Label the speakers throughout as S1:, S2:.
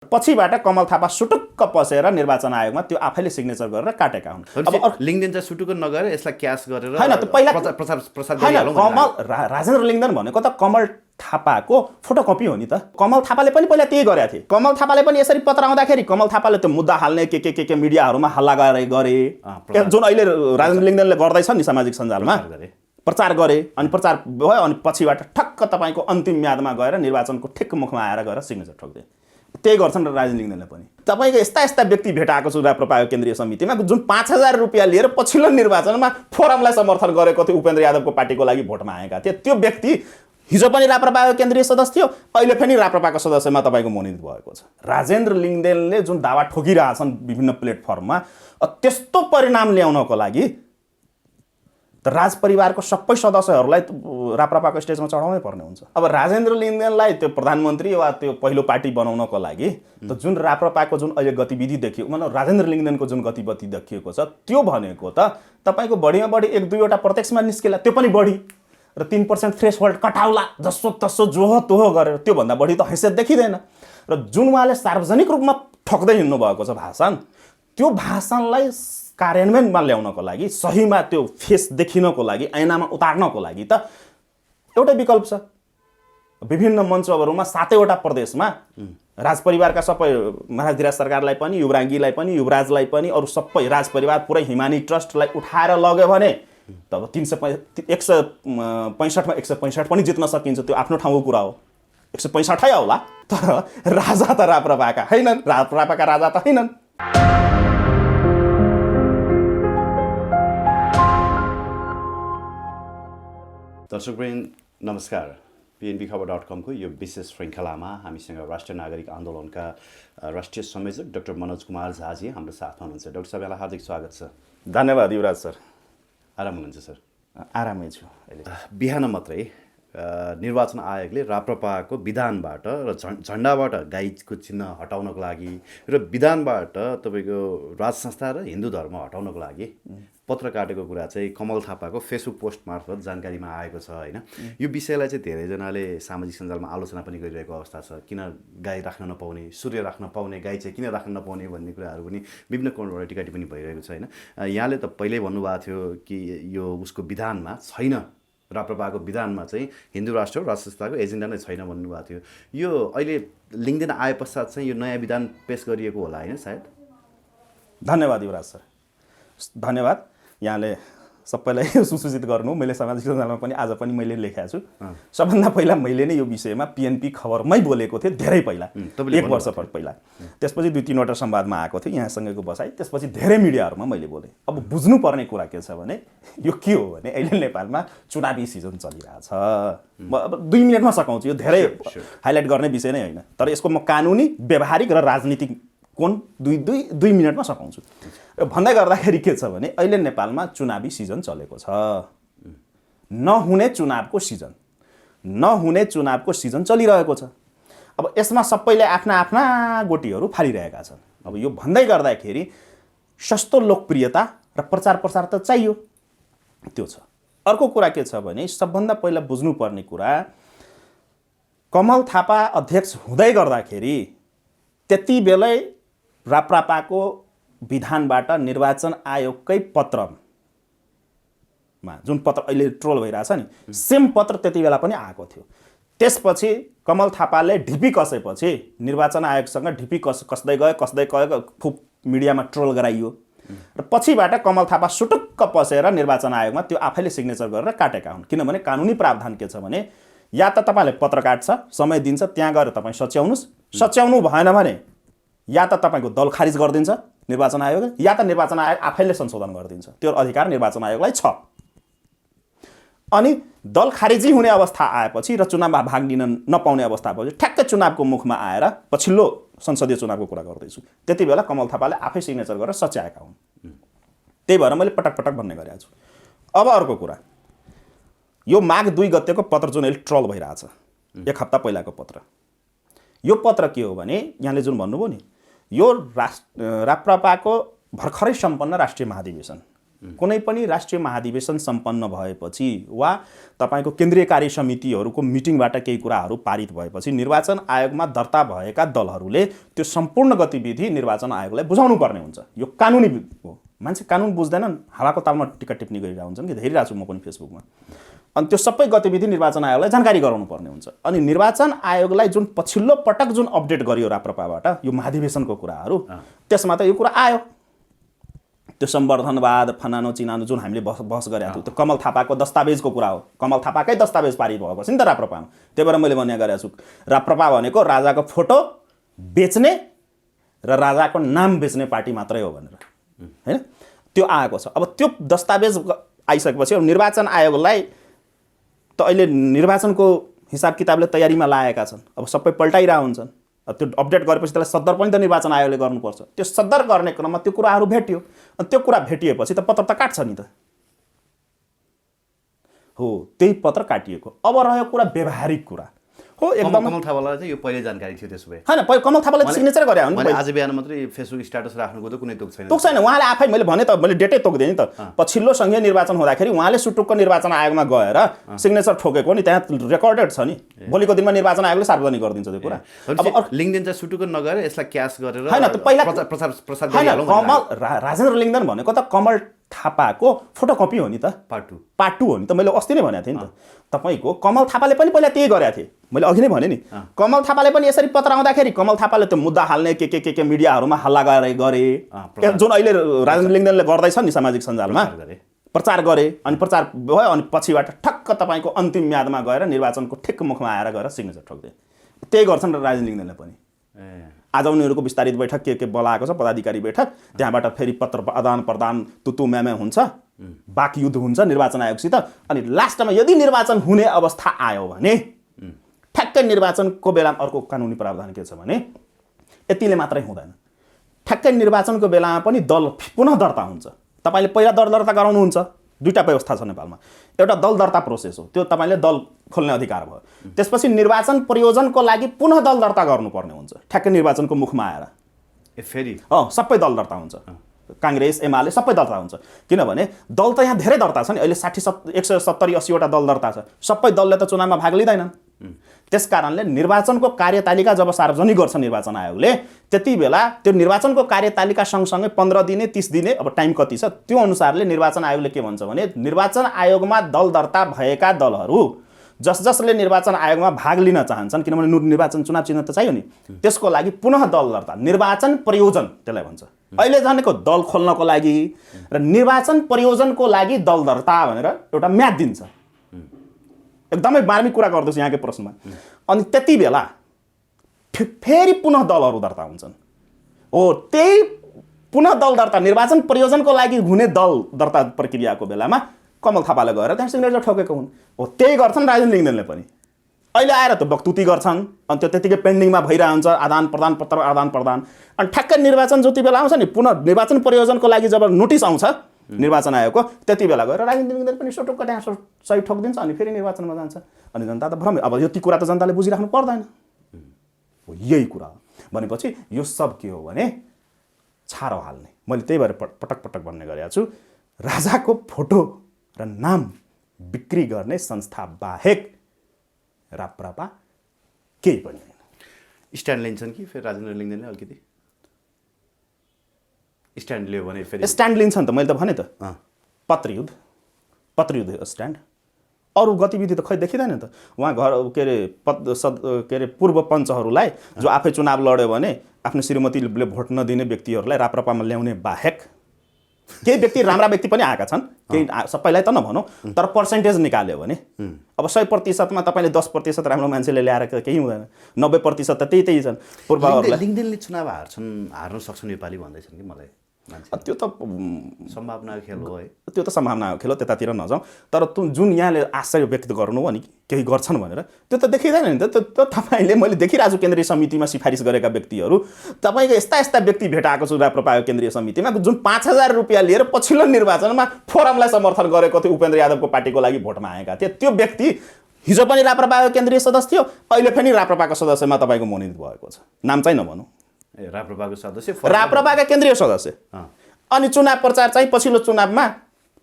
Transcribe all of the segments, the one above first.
S1: पछिबाट कमल थापा सुटुक्क पसेर निर्वाचन आयोगमा त्यो आफैले सिग्नेचर गरेर काटेका हुन्।
S2: अब लिङ्गदेन चाहिँ सुटुक्क नगरेर यसलाई क्यास गरेर
S1: हैन त पहिला
S2: प्रचार
S1: हैन कमल राजेन्द्र लिङ्गदेन भनेको त कमल थापाको फोटोकपी हो नि त। कमल थापाले पनि पहिला त्यही गरेका थिए। कमल थापाले पनि यसरी पत्र आउँदाखेरि कमल थापाले त्यो मुद्दा हाल्ने के मिडियाहरूमा हल्ला गरे जुन अहिले राजेन्द्र लिङ्गदेनले गर्दैछ नि सामाजिक सञ्जालमा प्रचार गरे अनि प्रचार भयो अनि पछिबाट ठक्क तपाईँको अन्तिम म्यादमा गएर निर्वाचनको ठिक मुखमा आएर गएर सिग्नेचर ठोक्दै त्यही गर्छन् र राजेन्द्र लिङ्गदेनले पनि। तपाईँको यस्ता व्यक्ति भेटाएको छु राप्रपाको केन्द्रीय समितिमा जुन 5,000 रुपियाँ लिएर पछिल्लो निर्वाचनमा फोरमलाई समर्थन गरेको थियो, उपेन्द्र यादवको पार्टीको लागि भोटमा आएका थिए। त्यो व्यक्ति हिजो पनि राप्रपाको केन्द्रीय सदस्य थियो, अहिले पनि राप्रपाको सदस्यमा तपाईँको मनोनित भएको छ। राजेन्द्र लिङ्गदेनले जुन दावा ठोकिरहेछन् विभिन्न प्लेटफर्ममा त्यस्तो परिणाम ल्याउनको लागि त राजपरिवारको सबै सदस्यहरूलाई राप्रपाको स्टेजमा चढाउनै पर्ने हुन्छ। अब राजेन्द्र लिङ्गदेनलाई त्यो प्रधानमन्त्री वा त्यो पहिलो पार्टी बनाउनको लागि त जुन राप्रपाको जुन अहिले गतिविधि देखियो मतलब राजेन्द्र लिङ्गदेनको जुन गतिविधि देखिएको छ त्यो भनेको त तपाईँको बढीमा बढी 1-2 प्रत्यक्षमा निस्केला, त्यो पनि बढी र 3% थ्रेसहोल्ड कटाउला जसो तसो जोहो तोहो गरेर त्योभन्दा बढी त हैसियत देखिँदैन। र जुन उहाँले सार्वजनिक रूपमा ठोक्दै हिँड्नु भएको छ भाषण, त्यो भाषणलाई कार्यान्वयनमा ल्याउनको लागि सहीमा त्यो फेस देखिनको लागि ऐनामा उतार्नको लागि त एउटै विकल्प छ। विभिन्न मञ्चहरूमा 7वटा प्रदेशमा राजपरिवारका सबै महाराज धीराज सरकारलाई पनि, युवराङ्गीलाई पनि, युवराजलाई पनि, अरू सबै राजपरिवार पुरै हिमानी ट्रस्टलाई उठाएर लग्यो भने तब 165 मा 165 पनि जित्न सकिन्छ। त्यो आफ्नो ठाउँको कुरा हो, 165 होला। तर राजा त राप्रपाका हैनन्, राप्रपाका राजा त हैनन्।
S2: दर्शकवृन्द नमस्कार। PNBखबर.com को यो विशेष श्रृङ्खलामा हामीसँग राष्ट्रिय नागरिक आन्दोलनका राष्ट्रिय संयोजक डाक्टर मनोज कुमार झाजी हाम्रो साथमा हुनुहुन्छ। डाक्टर साहब यहाँलाई हार्दिक स्वागत छ।
S1: धन्यवाद युवराज सर।
S2: आराम हुनुहुन्छ सर?
S1: आरामै छु अहिले।
S2: बिहान मात्रै निर्वाचन आयोगले राप्रपाको विधानबाट र झन्डाबाट गाईको चिन्ह हटाउनको लागि र विधानबाट तपाईँको राज संस्था र हिन्दू धर्म हटाउनको लागि पत्र काटेको कुरा चाहिँ कमल थापाको फेसबुक पोस्ट मार्फत जानकारीमा आएको छ होइन। यो विषयलाई चाहिँ धेरैजनाले सामाजिक सञ्जालमा आलोचना पनि गरिरहेको अवस्था छ। किन गाई राख्न नपाउने, सूर्य राख्न पाउने, गाई चाहिँ किन राख्न नपाउने भन्ने कुराहरू पनि विभिन्न कोणबाट टिका टिप्पणी भइरहेको छ होइन। यहाँले त पहिल्यै भन्नुभएको थियो कि यो उसको विधानमा छैन, राप्रपाको विधानमा चाहिँ हिन्दू राष्ट्र राज संस्थाको एजेन्डा नै छैन भन्नुभएको थियो। यो अहिले लिङ्गदेन आए पश्चात चाहिँ यो नयाँ विधान पेश गरिएको होला होइन सायद?
S1: धन्यवाद युवराज सर, धन्यवाद। यहाँले सबैलाई सूचित गर्नु। मैले सामाजिक सञ्जालमा पनि आज पनि मैले लेखेको छु। सबभन्दा पहिला मैले नै यो विषयमा PNP खबरमै बोलेको थिएँ धेरै पहिला, 1 वर्ष पहिला। त्यसपछि 2-3वटा संवादमा आएको थियो यहाँसँगैको बसाइ। त्यसपछि धेरै मिडियाहरूमा मैले बोलेँ। अब बुझ्नुपर्ने कुरा के छ भने यो के हो भने अहिले नेपालमा चुनावी सिजन चलिरहेछ। अब 2 मिनटमा सकाउँछु, यो धेरै हाइलाइट गर्ने विषय नै होइन, तर यसको म कानुनी, व्यावहारिक र राजनीतिक कोण 2 मिनटमा सकाउँछु। भन्दै गर्दाखेरि के छ भने अहिले नेपालमा चुनावी सिजन चलेको छ। नहुने चुनावको सिजन चलिरहेको छ। अब यसमा सबैले आफ्ना आफ्ना गोटीहरू फालिरहेका छन्। अब यो भन्दै गर्दाखेरि सस्तो लोकप्रियता र प्रचार प्रसार त चाहियो, त्यो छ। अर्को कुरा के छ भने सबभन्दा पहिला बुझ्नुपर्ने कुरा कमल थापा अध्यक्ष हुँदै गर्दाखेरि त्यति बेलै राप्रपाको विधानबाट निर्वाचन आयोगकै पत्रमा जुन पत्र अहिले ट्रोल भइरहेछ नि, सेम पत्र त्यति बेला पनि आएको थियो। त्यसपछि कमल थापाले ढिपी कसेपछि निर्वाचन आयोगसँग ढिपी कसदै गयो, खुब मिडियामा ट्रोल गराइयो र पछिबाट कमल थापा सुटुक्क पसेर निर्वाचन आयोगमा त्यो आफैले सिग्नेचर गरेर काटेका हुन्। किनभने कानुनी प्रावधान के छ भने या त तपाईँले पत्र काट्छ, समय दिन्छ, त्यहाँ गएर तपाईँ सच्याउनुहोस्, सच्याउनु भएन भने या त तपाईँको दल खारिज गरिदिन्छ निर्वाचन आयोग, या त निर्वाचन आयोग आफैले संशोधन गरिदिन्छ। त्यो अधिकार निर्वाचन आयोगलाई छ। अनि दल खारिजी हुने अवस्था आएपछि र चुनावमा भाग लिन नपाउने अवस्था भएपछि ठ्याक्कै चुनावको मुखमा आएर पछिल्लो संसदीय चुनावको कुरा गर्दैछु, त्यति बेला कमल थापाले आफै सिग्नेचर गरेर सच्याएका हुन्। त्यही भएर मैले पटक पटक भन्ने गरेको छु। अब अर्को कुरा, यो माघ 2 गतेको पत्र जुन अहिले ट्रोल भइरहेछ, 1 हप्ता पहिलाको पत्र, यो पत्र के हो भने यहाँले जुन भन्नुभयो नि, यो राप्रपाको भर्खरै सम्पन्न राष्ट्रिय महाधिवेशन कुनै पनि राष्ट्रिय महाधिवेशन सम्पन्न भएपछि वा तपाईको केन्द्रीय कार्य समितिहरूको मिटिङबाट केही कुराहरू पारित भएपछि निर्वाचन आयोगमा दर्ता भएका दलहरूले त्यो सम्पूर्ण गतिविधि निर्वाचन आयोगलाई बुझाउनु पर्ने हुन्छ। यो कानुनी हो। मान्छे कानुन बुझ्दैनन्, हावाको तालमा टिका टिप्पणी गरिरहेको हुन्छन् कि हेरिरहेको छु म पनि फेसबुकमा। अनि त्यो सबै गतिविधि निर्वाचन आयोगलाई जानकारी गराउनु पर्ने हुन्छ। अनि निर्वाचन आयोगलाई जुन पछिल्लो पटक जुन अपडेट गरियो राप्रपाबाट यो महाधिवेशनको कुराहरू, त्यसमा त यो कुरा आयो। त्यो सम्वर्धनवाद फनानो चिनानो जुन हामीले बहस गरेका थियौँ, त्यो कमल थापाको दस्तावेजको कुरा हो। कमल थापाकै दस्तावेज पारित भएको छ नि त राप्रपामा। त्यही भएर मैले भन्ने गरेको छु, राप्रपा भनेको राजाको फोटो बेच्ने र राजाको नाम बेच्ने पार्टी मात्रै हो भनेर, हैन? त्यो आएको छ। अब त्यो दस्तावेज आइसकेपछि अब निर्वाचन आयोगलाई त अहिले निर्वाचनको हिसाब किताबले तयारीमा लागेका छन्। अब सबै पल्टाइरहेको हुन्छन्। त्यो अपडेट गरेपछि त्यसलाई सद्दर पनि त निर्वाचन आयोगले गर्नुपर्छ। त्यो सद्दर गर्ने क्रममा त्यो कुराहरू भेटियो। अनि त्यो कुरा भेटिएपछि त पत्र त काट्छ नि त। हो, त्यही पत्र काटिएको। अब रह्यो कुरा व्यावहारिक कुरा हो। एकदम
S2: कमल थापालाई चाहिँ यो पहिले जानकारी थियो त्यसो भए?
S1: हैन, कमल थापाले सिग्नेचर गरे हो नि।
S2: मैले आज बिहान मात्रै फेसबुक स्ट्याटस राख्नुको त कुनै तुक छैन।
S1: तुक छैन। उहाँले आफै मैले भने त मैले डेटै तोक्दिएँ नि त। पछिल्लो सङ्घीय निर्वाचन हुँदाखेरि उहाँले सुटुक्क निर्वाचन आयोगमा गएर सिग्नेचर ठोकेको नि, त्यहाँ रेकर्डेड छ नि। भोलिको दिनमा निर्वाचन आयोगले सार्वजनिक गरिदिन्छ त्यो कुरा।
S2: अब लिङ्कदेन चाहिँ सुटुक्क नगरेर यसलाई क्यास गरेर
S1: हैन, त पहिला
S2: प्रचार
S1: हैन, कमल राजेन्द्र लिङ्गदेन भनेको त कमल थापाको फोटोकपी हो नि त। पार्ट 2 हो नि त। मैले अस्ति नै भनेको थिएँ नि त। तपाईको कमल थापाले पनि पहिला त्यही गरेका थिए। मैले अघि नै भने नि, कमल थापाले पनि यसरी पत्र आउँदाखेरि कमल थापाले त्यो मुद्दा हाल्ने के मिडियाहरूमा हल्ला गरे, जुन अहिले राजेन्द्र लिङ्गदेनले गर्दैछ नि सामाजिक सञ्जालमा प्रचार गरे। अनि प्रचार भयो, अनि पछिबाट ठक्क तपाईँको अन्तिम म्यादमा गएर निर्वाचनको ठिक मुखमा आएर गएर सिग्नेचर ठोक्दिए। त्यही गर्छन् राजेन्द्र लिङ्गदेनले पनि। आज उनीहरूको विस्तारित बैठक के बोलाएको छ, पदाधिकारी बैठक, त्यहाँबाट फेरि पत्र आदान प्रदान तुतु म्यामे हुन्छ, वाकयुद्ध हुन्छ निर्वाचन आयोगसित। अनि लास्टमा यदि निर्वाचन हुने अवस्था आयो भने ठ्याक्कै निर्वाचनको बेलामा अर्को कानुनी प्रावधान के छ भने यतिले मात्रै हुँदैन। ठ्याक्कै निर्वाचनको बेलामा पनि दल पुनः दर्ता हुन्छ। तपाईँले पहिला दल दर्ता गराउनुहुन्छ। दुईटा व्यवस्था छ नेपालमा। एउटा दल दर्ता प्रोसेस हो, त्यो तपाईँले दल खोल्ने अधिकार भयो। त्यसपछि निर्वाचन प्रयोजनको लागि पुनः दल दर्ता गर्नुपर्ने हुन्छ ठ्याक्कै निर्वाचनको मुखमा आएर।
S2: फेरि
S1: सबै दल दर्ता हुन्छ। काङ्ग्रेस एमाले सबै दर्ता हुन्छ। किनभने दल त यहाँ धेरै दर्ता छ नि। अहिले 170-80 वटा दल दर्ता छ। सबै दलले त चुनावमा भाग लिँदैनन्। त्यस कारणले निर्वाचनको कार्यतालिका जब सार्वजनिक गर्छ निर्वाचन आयोगले, त्यति बेला त्यो निर्वाचनको कार्यतालिका सँगसँगै 15 दिने 30 दिने अब टाइम कति छ त्यो अनुसारले निर्वाचन आयोगले के भन्छ भने निर्वाचन आयोगमा दल दर्ता भएका दलहरू जसले निर्वाचन आयोगमा भाग लिन चाहन्छन्, किनभने निर्वाचन चुनाव चिन्ह त चाहियो नि, त्यसको लागि पुनः दल दर्ता निर्वाचन प्रयोजन त्यसलाई भन्छ। अहिले भनेको दल खोल्नको लागि र निर्वाचन प्रयोजनको लागि दल दर्ता भनेर एउटा म्याद दिन्छ। एकदमै मार्मिक कुरा गर्दैछु यहाँकै प्रश्नमा। अनि त्यति बेला फेरि पुनः दलहरू दर्ता हुन्छन्। हो, त्यही पुनः दल दर्ता निर्वाचन प्रयोजनको लागि हुने दल दर्ता प्रक्रियाको बेलामा कमल थापाले गएर त्यहाँ सिग्नेचर ठोकेको हुन्। हो, त्यही गर्छन् राजेन्द्र लिङ्गदेनले पनि। अहिले आएर त वक्तुति गर्छन्, अनि त्यो त्यतिकै पेन्डिङमा भइरहन्छ आदान प्रदान पत्र आदान प्रदान। अनि ठ्याक्कै निर्वाचन जति बेला आउँछ नि, पुनः निर्वाचन प्रयोजनको लागि जब नोटिस आउँछ निर्वाचन आयोगको, त्यति बेला गएर राजेन्द्र लिङ्गदेन पनि सोटुक्क त्यहाँ सही ठोकिदिन्छ। अनि फेरि निर्वाचनमा जान्छ। अनि जनता त भ्रम। अब यति कुरा त जनताले बुझिराख्नु पर्दैन। हो, यही कुरा हो। भनेपछि यो सब के हो भने छारो हाल्ने। मैले त्यही भएर पटक पटक भन्ने गरेको छु, राजाको फोटो र नाम बिक्री गर्ने संस्था बाहेक राप्रपा केही पनि होइन।
S2: स्ट्यान्ड लिन्छन् कि फेरि राजेन्द्र लिङ्गदेनले अलिकति स्ट्यान्ड लियो भने फेरि
S1: स्ट्यान्ड लिन्छन् त। मैले त भने त पत्रयुद्ध स्ट्यान्ड। अरू गतिविधि त खै देखिँदैन त। उहाँ घर के अरे पूर्व पञ्चहरूलाई जो आफै चुनाव लड्यो भने आफ्नो श्रीमतीले भोट नदिने व्यक्तिहरूलाई राप्रपामा ल्याउने बाहेक केही व्यक्ति राम्रा व्यक्ति पनि आएका छन्, केही सबैलाई त नभनौँ, तर पर्सेन्टेज निकाल्यो भने अब 100%मा तपाईँले 10% राम्रो मान्छेले ल्याएर केही हुँदैन। 90% त त्यही छन् पूर्वहरूलाई।
S2: लिङ्गदेनले चुनाव हार्न सक्छन् नेपाली भन्दैछन् कि मलाई।
S1: त्यो त
S2: सम्भावनाको खेल हो है।
S1: त्यो त सम्भावनाको खेल हो, त्यतातिर नजाउँ। तर जुन यहाँले आश्चर्य व्यक्त गर्नु हो नि केही गर्छन् भनेर, त्यो त देखिँदैन नि त। त्यो तपाईँले मैले देखिरहेको छु केन्द्रीय समितिमा सिफारिस गरेका व्यक्तिहरू, तपाईँको यस्ता व्यक्ति भेटाएको छु राप्रपाको केन्द्रीय समितिमा जुन 5000 रुपियाँ लिएर पछिल्लो निर्वाचनमा फोरमलाई समर्थन गरेको थियो, उपेन्द्र यादवको पार्टीको लागि भोटमा आएका थिए। त्यो व्यक्ति हिजो पनि राप्रपाको केन्द्रीय सदस्य थियो, अहिले पनि राप्रपाको सदस्यमा तपाईँको मनोनित भएको छ। नाम चाहिँ नभनौँ,
S2: राप्रपाको सदस्य,
S1: राप्रपाका केन्द्रीय सदस्य। अनि चुनाव प्रचार चाहिँ पछिल्लो चुनावमा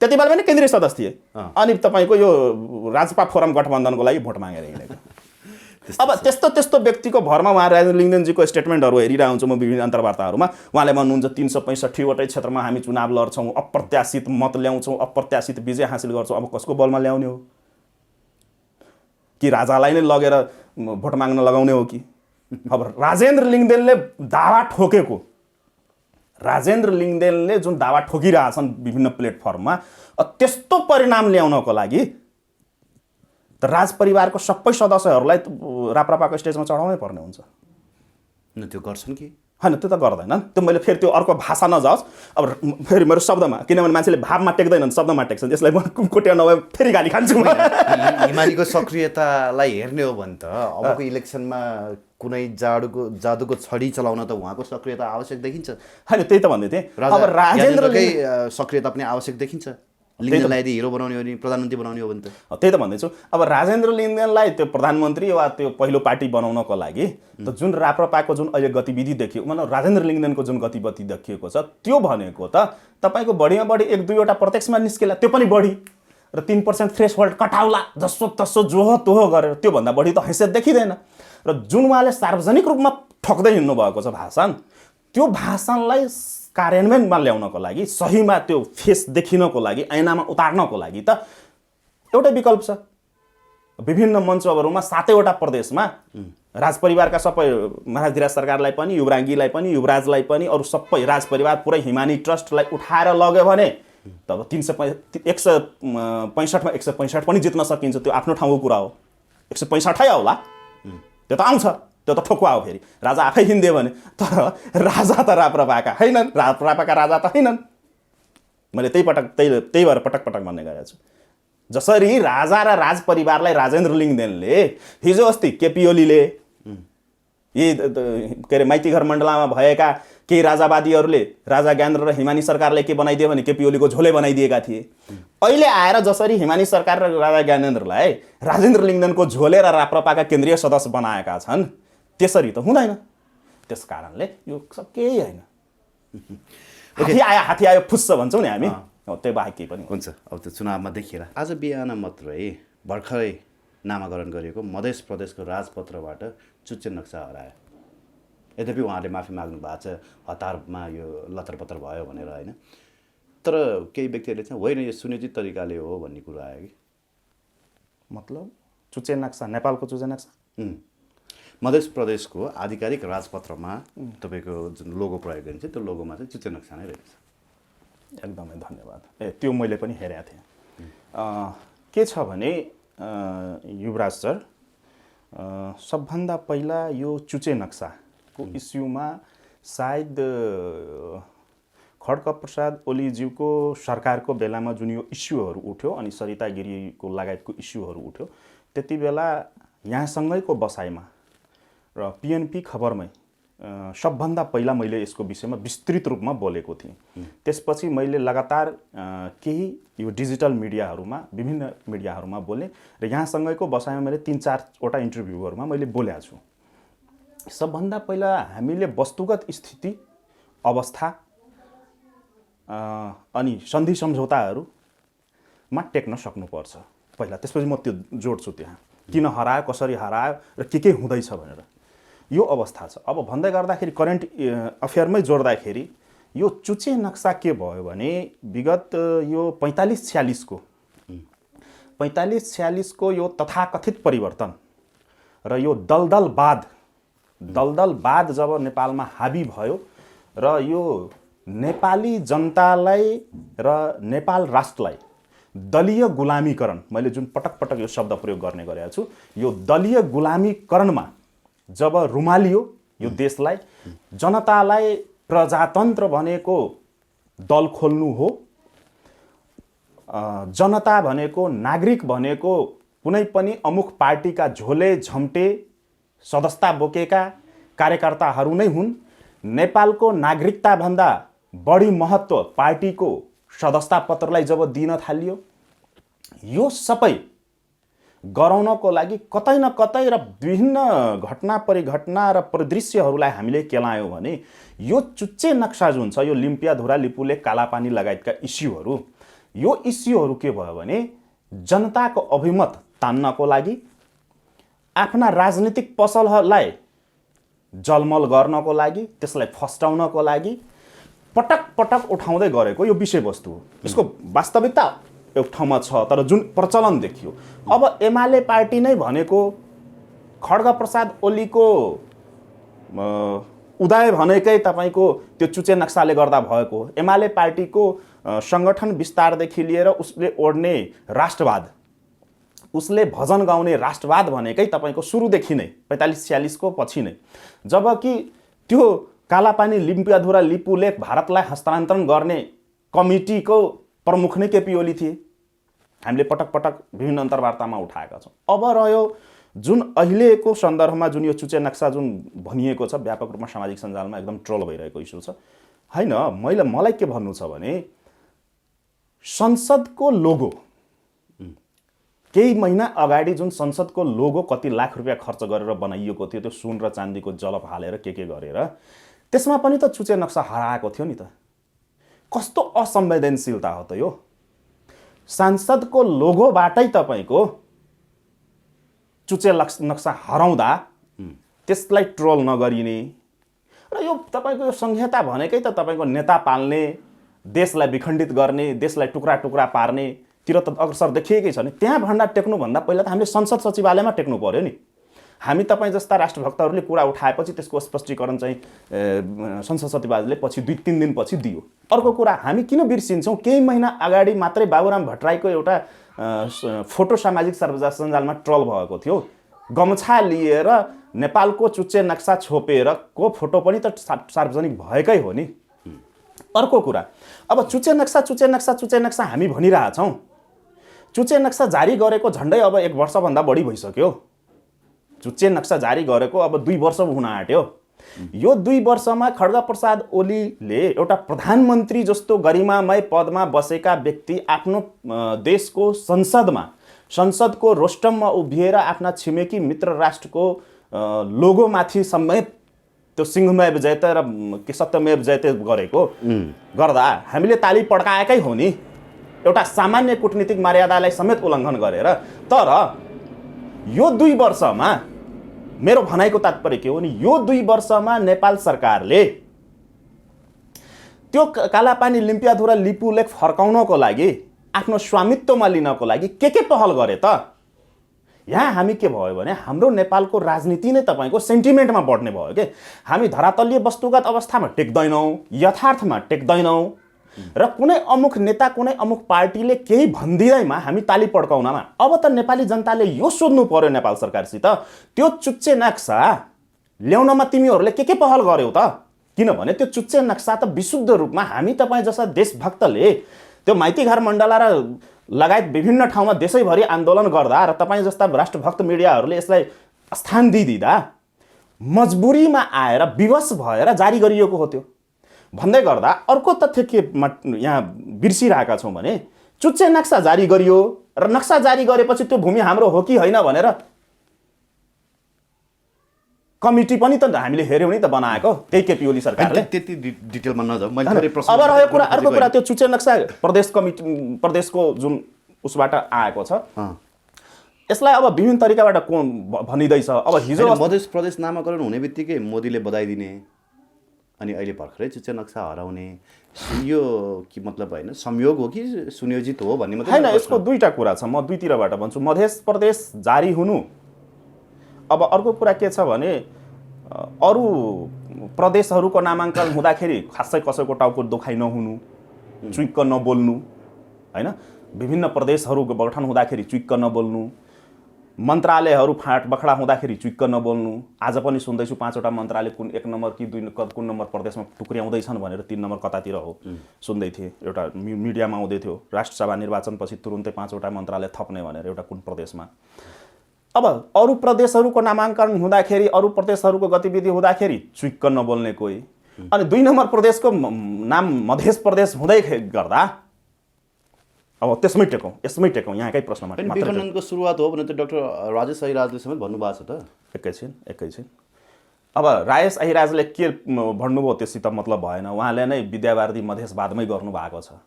S1: त्यति बेला पनि केन्द्रीय सदस्य थिए अनि तपाईँको यो राजपा फोरम गठबन्धनको लागि भोट मागेर हिँडेको अब त्यस्तो त्यस्तो व्यक्तिको भरमा उहाँ राजेन्द्र लिङ्गदेनजीको स्टेटमेन्टहरू हेरिरहेको हुन्छु म विभिन्न अन्तर्वार्ताहरूमा उहाँले भन्नुहुन्छ 365वटै क्षेत्रमा हामी चुनाव लड्छौँ अप्रत्याशित मत ल्याउँछौँ अप्रत्याशित विजय हासिल गर्छौँ अब कसको बलमा ल्याउने हो कि राजालाई नै लगेर भोट माग्न लगाउने हो कि अब राजेन्द्र लिङ्गदेनले दावा ठोकेको राजेन्द्र लिङ्गदेनले जुन दावा ठोकिरहेछन् विभिन्न प्लेटफर्ममा त्यस्तो परिणाम ल्याउनको लागि त राजपरिवारको सबै सदस्यहरूलाई राप्रपाको स्टेजमा चढाउनै पर्ने हुन्छ
S2: न त्यो गर्छन् कि
S1: होइन त्यो त गर्दैनन् त्यो मैले फेरि त्यो अर्को भाषा नजाओस् अब फेरि मेरो शब्दमा किनभने मान्छेले भावमा टेक्दैनन् शब्दमा टेक्छन् यसलाई म कोट्या नभए फेरि गाली खान्छु
S2: हिमालीको सक्रियतालाई हेर्ने हो भने त अबको इलेक्सनमा कुनै जादुको छडी चलाउन त उहाँको सक्रियता आवश्यक देखिन्छ
S1: होइन त्यही त भन्दै थिएँ अब राजेन्द्रकै
S2: सक्रियता पनि आवश्यक देखिन्छ लिङ्गदेनलाई यदि हिरो बनाउने हो भने प्रधानमन्त्री बनाउने हो भने त
S1: त्यही त भन्दैछु अब राजेन्द्र लिङ्गदेनलाई त्यो प्रधानमन्त्री वा त्यो पहिलो पार्टी बनाउनको लागि त जुन राप्रपाको जुन अहिले गतिविधि देखियो मतलब राजेन्द्र लिङ्गदेनको जुन गतिविधि देखिएको छ त्यो भनेको त तपाईँको बढीमा बढी 1-2वटा प्रत्यक्षमा निस्केला त्यो पनि बढी र 3% थ्रेसहोल्ड कटाउला जसो तसो जोहो तोहो गरेर त्योभन्दा बढी त हैसियत देखिँदैन र जुन उहाँले सार्वजनिक रूपमा ठक्दै हिँड्नु भएको छ भाषण त्यो भाषणलाई कार्यान्वयनमा ल्याउनको लागि सहीमा त्यो फेस देखिनको लागि ऐनामा उतार्नको लागि त एउटै विकल्प छ विभिन्न मञ्चहरूमा 7वटा प्रदेशमा राजपरिवारका सबै महाराज धीराज सरकारलाई पनि युवराङ्गीलाई पनि युवराजलाई पनि अरू सबै राजपरिवार पुरै हिमानी ट्रस्टलाई उठाएर लग्यो भने तब 165मा 165 पनि जित्न सकिन्छ त्यो आफ्नो ठाउँको कुरा हो 165 आउला त्यो त आउँछ त्यो त ठोकुवा हो फेरि राजा आफै हिँड्दियो भने तर राजा त राप्रपाका हैनन् राप्रपाका राजा त हैनन् मैले त्यही भएर पटक भन्ने गरेको छु जसरी राजा र राजपरिवारलाई राजेन्द्र लिङ्गदेनले हिजो अस्ति केपी ओलीले यी के अरे माइतीघर मण्डलामा भएका केही राजावादीहरूले राजा ज्ञानेन्द्र र हिमानी सरकारले के बनाइदियो भने केपी ओलीको झोले बनाइदिएका थिए अहिले आएर जसरी हिमानी सरकार र राजा ज्ञानेन्द्रलाई राजेन्द्र लिङ्गदेनको झोले र राप्रपाका केन्द्रीय सदस्य बनाएका छन् त्यसरी त हुँदैन त्यस कारणले यो सब केही होइन हात्ती आयो फुस्छ भन्छौँ नि हामी त्यो बाहेक केही पनि
S2: हुन्छ अब त्यो चुनावमा देखिएला आज बिहान मात्रै भर्खरै नामाकरण गरिएको मध्य प्रदेशको राजपत्रबाट चुच्चे नक्सा हरायो यद्यपि उहाँले माफी माग्नु भएको छ हतारमा यो लतरपत्र भयो भनेर होइन तर केही व्यक्तिहरूले चाहिँ होइन यो सुनियोजित तरिकाले हो भन्ने कुरो आयो कि
S1: मतलब चुच्चे नक्सा नेपालको चुच्चे नक्सा
S2: मध्य प्रदेशको आधिकारिक राजपत्रमा तपाईँको जुन लोगो प्रयोग गरिन्छ त्यो लोगोमा चाहिँ चुच्चे नक्सा नै रहेछ
S1: एकदमै धन्यवाद त्यो मैले पनि हेरेको थिएँ के छ भने युवराज सर सबभन्दा पहिला यो चुच्चे नक्साको इस्युमा सायद खड्ग प्रसाद ओलीज्यूको सरकारको बेलामा जुन यो इस्युहरू उठ्यो अनि सरिता गिरीको लगायतको इस्युहरू उठ्यो त्यति बेला यहाँसँगैको बसाइमा र पिएनपी खबरमै सबभन्दा पहिला मैले यसको विषयमा विस्तृत रूपमा बोलेको थिएँ त्यसपछि मैले लगातार केही यो डिजिटल मिडियाहरूमा विभिन्न मिडियाहरूमा बोलेँ र यहाँसँगैको बसाइमा मैले 3-4वटा इन्टरभ्यूहरूमा मैले बोलेको छु सबभन्दा पहिला हामीले वस्तुगत स्थिति अवस्था अनि सन्धि सम्झौताहरूमा टेक्न सक्नुपर्छ पहिला त्यसपछि म त्यो जोड्छु त्यहाँ किन हरायो कसरी हरायो र के हुँदैछ भनेर यो अवस्था छ अब भन्दै गर्दाखेरि करेन्ट अफेयरमै जोड्दाखेरि यो चुच्चे नक्सा के भयो भने विगत यो 45-46 को यो तथाकथित परिवर्तन र यो दलदलवाद जब नेपालमा हाबी भयो र यो नेपाली जनतालाई र नेपाल राष्ट्रलाई दलीय गुलामीकरण मैले जुन पटक यो शब्द प्रयोग गर्ने गरेको छु यो दलीय गुलामीकरणमा जब रुमालियो यो देशलाई जनतालाई प्रजातन्त्र भनेको दल खोल्नु हो जनता भनेको नागरिक भनेको कुनै पनि अमुक पार्टीका झोले झम्टे सदस्यता बोकेका कार्यकर्ताहरू नै हुन् नेपालको नागरिकताभन्दा बढी महत्त्व पार्टीको सदस्यता पत्रलाई जब दिन थालियो यो सबै गराउनको लागि कतै न कतै र विभिन्न घटना परिघटना र परिदृश्यहरूलाई हामीले केलायौँ भने यो चुच्चे नक्सा जुन छ यो लिम्पियाधुरा लिपुलेक कालापानी लगायतका इस्युहरू यो इस्युहरू के भयो भने जनताको अभिमत तान्नको लागि, आफ्ना राजनीतिक पसलहरूलाई जलमल गर्नको लागि, त्यसलाई फस्टाउनको लागि पटक पटक उठाउँदै गरेको यो विषयवस्तु हो। यसको वास्तविकता एक ठाउँमा छ, तर जुन प्रचलन देखियो अब एमाले पार्टी नै भनेको खड्गप्रसाद ओलीको उदय भनेकै तपाईँको त्यो चुचे नक्साले गर्दा भएको। एमाले पार्टीको सङ्गठन विस्तारदेखि लिएर उसले ओढ्ने राष्ट्रवाद, उसले भजन गाउने राष्ट्रवाद भनेकै तपाईँको सुरुदेखि नै 45-46 को पछि नै, जबकि त्यो कालापानी लिम्पियाधुरा लिपुले भारतलाई हस्तान्तरण गर्ने कमिटीको प्रमुख नै केपी ओली थिए। हामीले पटक पटक विभिन्न अन्तर्वार्तामा उठाएका छौँ। अब रह्यो जुन अहिलेको सन्दर्भमा जुन यो चुचे नक्सा जुन भनिएको छ, व्यापक रूपमा सामाजिक सञ्जालमा एकदम ट्रोल भइरहेको इस्यु छ होइन। मलाई के भन्नु छ भने संसदको लोगो, केही महिना अगाडि जुन संसदको लोगो कति लाख रुपियाँ खर्च गरेर बनाइएको थियो, त्यो सुन र चाँदीको जलप हालेर के गरेर, त्यसमा पनि त चुचे नक्सा हराएको थियो नि त। कस्तो असंवेदनशीलता हो त यो। सांसदको लोगोबाटै तपाईँको चुचे नक्सा हराउँदा त्यसलाई ट्रोल नगरिने र यो तपाईँको यो संहिता भनेकै त तपाईँको नेता पाल्ने, देशलाई विखण्डित गर्ने, देशलाई टुक्रा टुक्रा पार्नेतिर त अग्रसर देखिएकै छ नि। त्यहाँ भन्दा टेक्नुभन्दा पहिला त हामीले संसद सचिवालयमा टेक्नु पर्यो नि। हामी तपाईँ जस्ता राष्ट्रभक्तहरूले कुरा उठाएपछि त्यसको स्पष्टीकरण चाहिँ संसद सचिवालयले पछि 2-3 दिनपछि दियो। अर्को कुरा, हामी किन बिर्सिन्छौँ, केही महिना अगाडि मात्रै बाबुराम भट्टराईको एउटा फोटो सामाजिक सञ्जालमा ट्रोल भएको थियो। गमछा लिएर नेपालको चुच्चे नक्सा छोपेर को फोटो पनि त सार्वजनिक भएकै हो नि। अर्को कुरा, अब चुच्चे नक्सा हामी भनिरहेछौँ। चुच्चे नक्सा जारी गरेको झन्डै अब 1 वर्षभन्दा बढी भइसक्यो। चुच्चे नक्सा जारी गरेको अब 2 वर्ष हुन आँट्यो। यो 2 वर्षमा खड्गप्रसाद ओलीले एउटा प्रधानमन्त्री जस्तो गरिमामय पदमा बसेका व्यक्ति आफ्नो देशको संसदको रोस्टममा उभिएर आफ्ना छिमेकी मित्र राष्ट्रको लोगोमाथि समेत त्यो सिंहमेव जयते र के सत्यमेव जयते गरेको गर्दा हामीले ताली पड्काएकै हो नि, एउटा सामान्य कूटनीतिक मर्यादालाई समेत उल्लङ्घन गरेर। तर यो 2 वर्षमा मेरो भनाइको तात्पर्य के हो नि, यो 2 वर्षमा नेपाल सरकारले त्यो कालापानी लिम्पियाधुरा लिपुलेख फर्काउनको लागि, आफ्नो स्वामित्वमा लिनको लागि के पहल गरे त? यहाँ हामी के भयो भने हाम्रो नेपालको राजनीति नै तपाईँको सेन्टिमेन्टमा बढ्ने भयो के। हामी धरातलीय वस्तुगत अवस्थामा टेक्दैनौँ, यथार्थमा टेक्दैनौँ र कुनै अमुक नेता, कुनै अमुक पार्टीले केही भनिदिँदैमा हामी ताली पड्काउनमा। अब त नेपाली जनताले यो सोध्नु पर्यो नेपाल सरकारसित, त्यो चुच्चे नक्सा ल्याउनमा तिमीहरूले के पहल गर्यौ त? किनभने त्यो चुच्चे नक्सा त विशुद्ध रूपमा हामी तपाईँ जस्ता देशभक्तले त्यो माइतीघर मण्डला र लगायत विभिन्न ठाउँमा देशैभरि आन्दोलन गर्दा र तपाईँ जस्ता राष्ट्रभक्त मिडियाहरूले यसलाई स्थान दिइदिँदा मजबुरीमा आएर विवश भएर जारी गरिएको हो। त्यो भन्दै गर्दा अर्को तथ्य के यहाँ बिर्सिरहेका छौँ भने चुच्चे नक्सा जारी गरियो र नक्सा जारी गरेपछि त्यो भूमि हाम्रो हो कि होइन भनेर कमिटी पनि त हामीले हेर्यौँ नि त बनाएको, त्यही केपी ओली सरकारले।
S2: त्यति डिटेलमा नजाऊ, मैले थोरै प्रश्न।
S1: अब रह्यो कुरा, अर्को कुरा, त्यो चुच्चे नक्सा प्रदेशको जुन उसबाट आएको छ, यसलाई अब विभिन्न तरिकाबाट भनिँदैछ। अब हिजो
S2: मध्य प्रदेश नामाकरण हुने बित्तिकै मोदीले बधाई दिने, अनि अहिले भर्खरै चुच्चे नक्सा हराउने, यो कि मतलब होइन संयोग हो कि सुनियोजित हो भन्ने मतलब
S1: होइन। यसको 2टा कुरा छ, म 2तिरबाट भन्छु। मध्य प्रदेश जारी हुनु, अब अर्को कुरा के छ भने अरू प्रदेशहरूको नामाङ्कन हुँदाखेरि खासै कसैको टाउको दुखाइ नहुनु, चुइक्क नबोल्नु होइन। विभिन्न प्रदेशहरूको गठन हुँदाखेरि चुइक्क नबोल्नु, मन्त्रालयहरू फाँट बखडा हुँदाखेरि चुइक्क नबोल्नु। आज पनि सुन्दैछु 5वटा मन्त्रालय कुन 1 नम्बर कि 2 कुन नम्बर प्रदेशमा टुक्र्याउँदैछन् भनेर 3 नम्बर कतातिर हो सुन्दै थिएँ, एउटा मिडियामा आउँदै थियो। राष्ट्रसभा निर्वाचनपछि तुरुन्तै 5वटा मन्त्रालय थप्ने भनेर एउटा कुन प्रदेशमा। अब अरू प्रदेशहरूको नामाङ्कन हुँदाखेरि, अरू प्रदेशहरूको गतिविधि हुँदाखेरि चुइक्क नबोल्ने कोही, अनि 2 नम्बर प्रदेशको नाम मध्य प्रदेश हुँदै गर्दा अब यसमै टेकौँ यहाँकै प्रश्नमा।
S2: विखण्डनको सुरुवात हो भने त डाक्टर राजेश अहिराजले समेत भन्नुभएको छ त।
S1: एकैछिन। अब राजेश अहिराजले के भन्नुभयो त्योसित मतलब भएन, उहाँले नै विद्यावादी मधेसवादमै गर्नुभएको छ।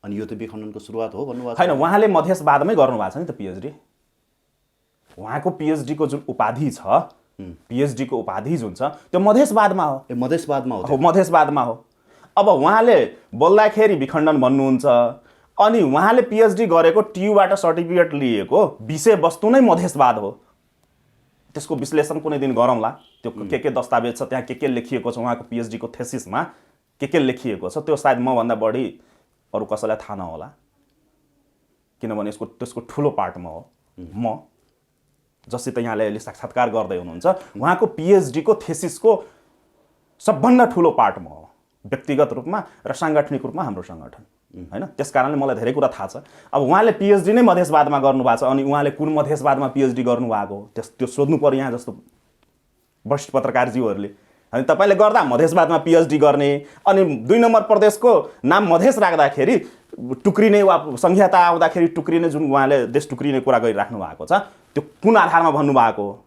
S2: अनि यो त विखण्डनको सुरुवात हो भन्नुभएको
S1: होइन, उहाँले मधेसवादमै गर्नुभएको छ नि त पिएचडी। उहाँको पिएचडीको जुन उपाधि छ, पिएचडीको उपाधि जुन छ त्यो मधेसवादमा हो।
S2: ए मधेसवादमा हो
S1: हो, मधेसवादमा हो। अब उहाँले बोल्दाखेरि विखण्डन भन्नुहुन्छ, अनि उहाँले पिएचडी गरेको टियुबाट सर्टिफिकेट लिएको विषयवस्तु नै मधेसवाद हो। त्यसको विश्लेषण कुनै दिन गरौँला। त्यो के दस्तावेज छ त्यहाँ, के लेखिएको छ उहाँको पिएचडीको थेसिसमा, के लेखिएको छ त्यो सायद मभन्दा बढी अरू कसैलाई थाहा नहोला, किनभने त्यसको ठुलो पार्टमा हो म, जससित यहाँले अहिले साक्षात्कार गर्दै हुनुहुन्छ। उहाँको पिएचडीको थेसिसको सबभन्दा ठुलो पार्टमा हो, व्यक्तिगत रूपमा र साङ्गठनिक रूपमा हाम्रो सङ्गठन, होइन। त्यस कारणले मलाई धेरै कुरा थाहा छ। अब उहाँले पिएचडी नै मधेसवादमा गर्नुभएको छ, अनि उहाँले कुन मधेसवादमा पिएचडी गर्नुभएको हो त्यो सोध्नु पर्यो यहाँ जस्तो वरिष्ठ पत्रकारज्यूहरूले। अनि तपाईँले गर्दा मधेसवादमा पिएचडी गर्ने, अनि 2 नम्बर प्रदेशको नाम मधेस राख्दाखेरि टुक्रिने वा संहिता आउँदाखेरि टुक्रिने, जुन उहाँले देश टुक्रिने कुरा गरिराख्नु भएको छ, त्यो कुन आधारमा भन्नुभएको हो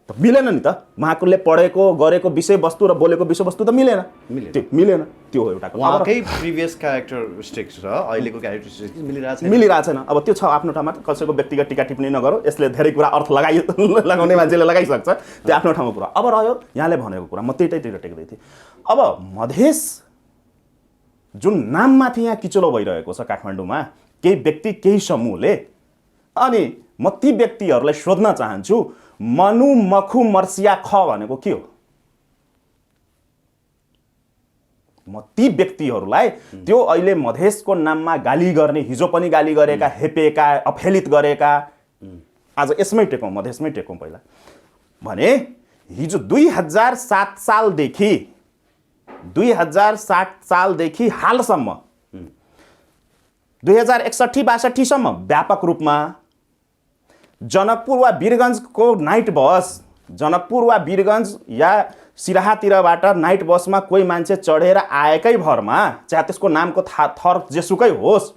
S1: त? मिलेन नि त। उहाँले पढेको गरेको विषयवस्तु र बोलेको विषयवस्तु त मिलेन। त्यो हो एउटा।
S2: उहाँकै प्रिभियस क्यारेक्टरिस्टिक्स र अहिलेको क्यारेक्टरिस्टिक्स
S1: मिलिरहेको छैन। अब त्यो छ आफ्नो ठाउँमा, कसैको व्यक्तिगत टिका टिप्पणी नगरौँ, यसले धेरै कुरा अर्थ लगाउने मान्छेले लगाइसक्छ, त्यो आफ्नो ठाउँमा कुरा। अब रह्यो यहाँले भनेको कुरा, म त्यहीँतिर टेक्दै थिएँ। अब मधेस जुन नाममाथि यहाँ किचलो भइरहेको छ काठमाडौँमा केही व्यक्ति केही समूहले, अनि म ती व्यक्तिहरूलाई सोध्न चाहन्छु, मनु मखु मर्सिया ख भनेको के हो? म ती व्यक्तिहरूलाई, त्यो अहिले मधेसको नाममा गाली गर्ने, हिजो पनि गाली गरेका, हेपेका, अफेलित गरेका, आज यसमै टेकौँ, मधेसमै टेकौँ पहिला भने, हिजो 2007 सालदेखि हालसम्म 2061-62 सम्म व्यापक रूपमा जनकपुर वा वीरगञ्जको नाइट बस, जनकपुर वा वीरगञ्ज या सिराहातिरबाट नाइट बसमा कोही मान्छे चढेर आएकै भरमा, चाहे त्यसको नामको थर जेसुकै होस्,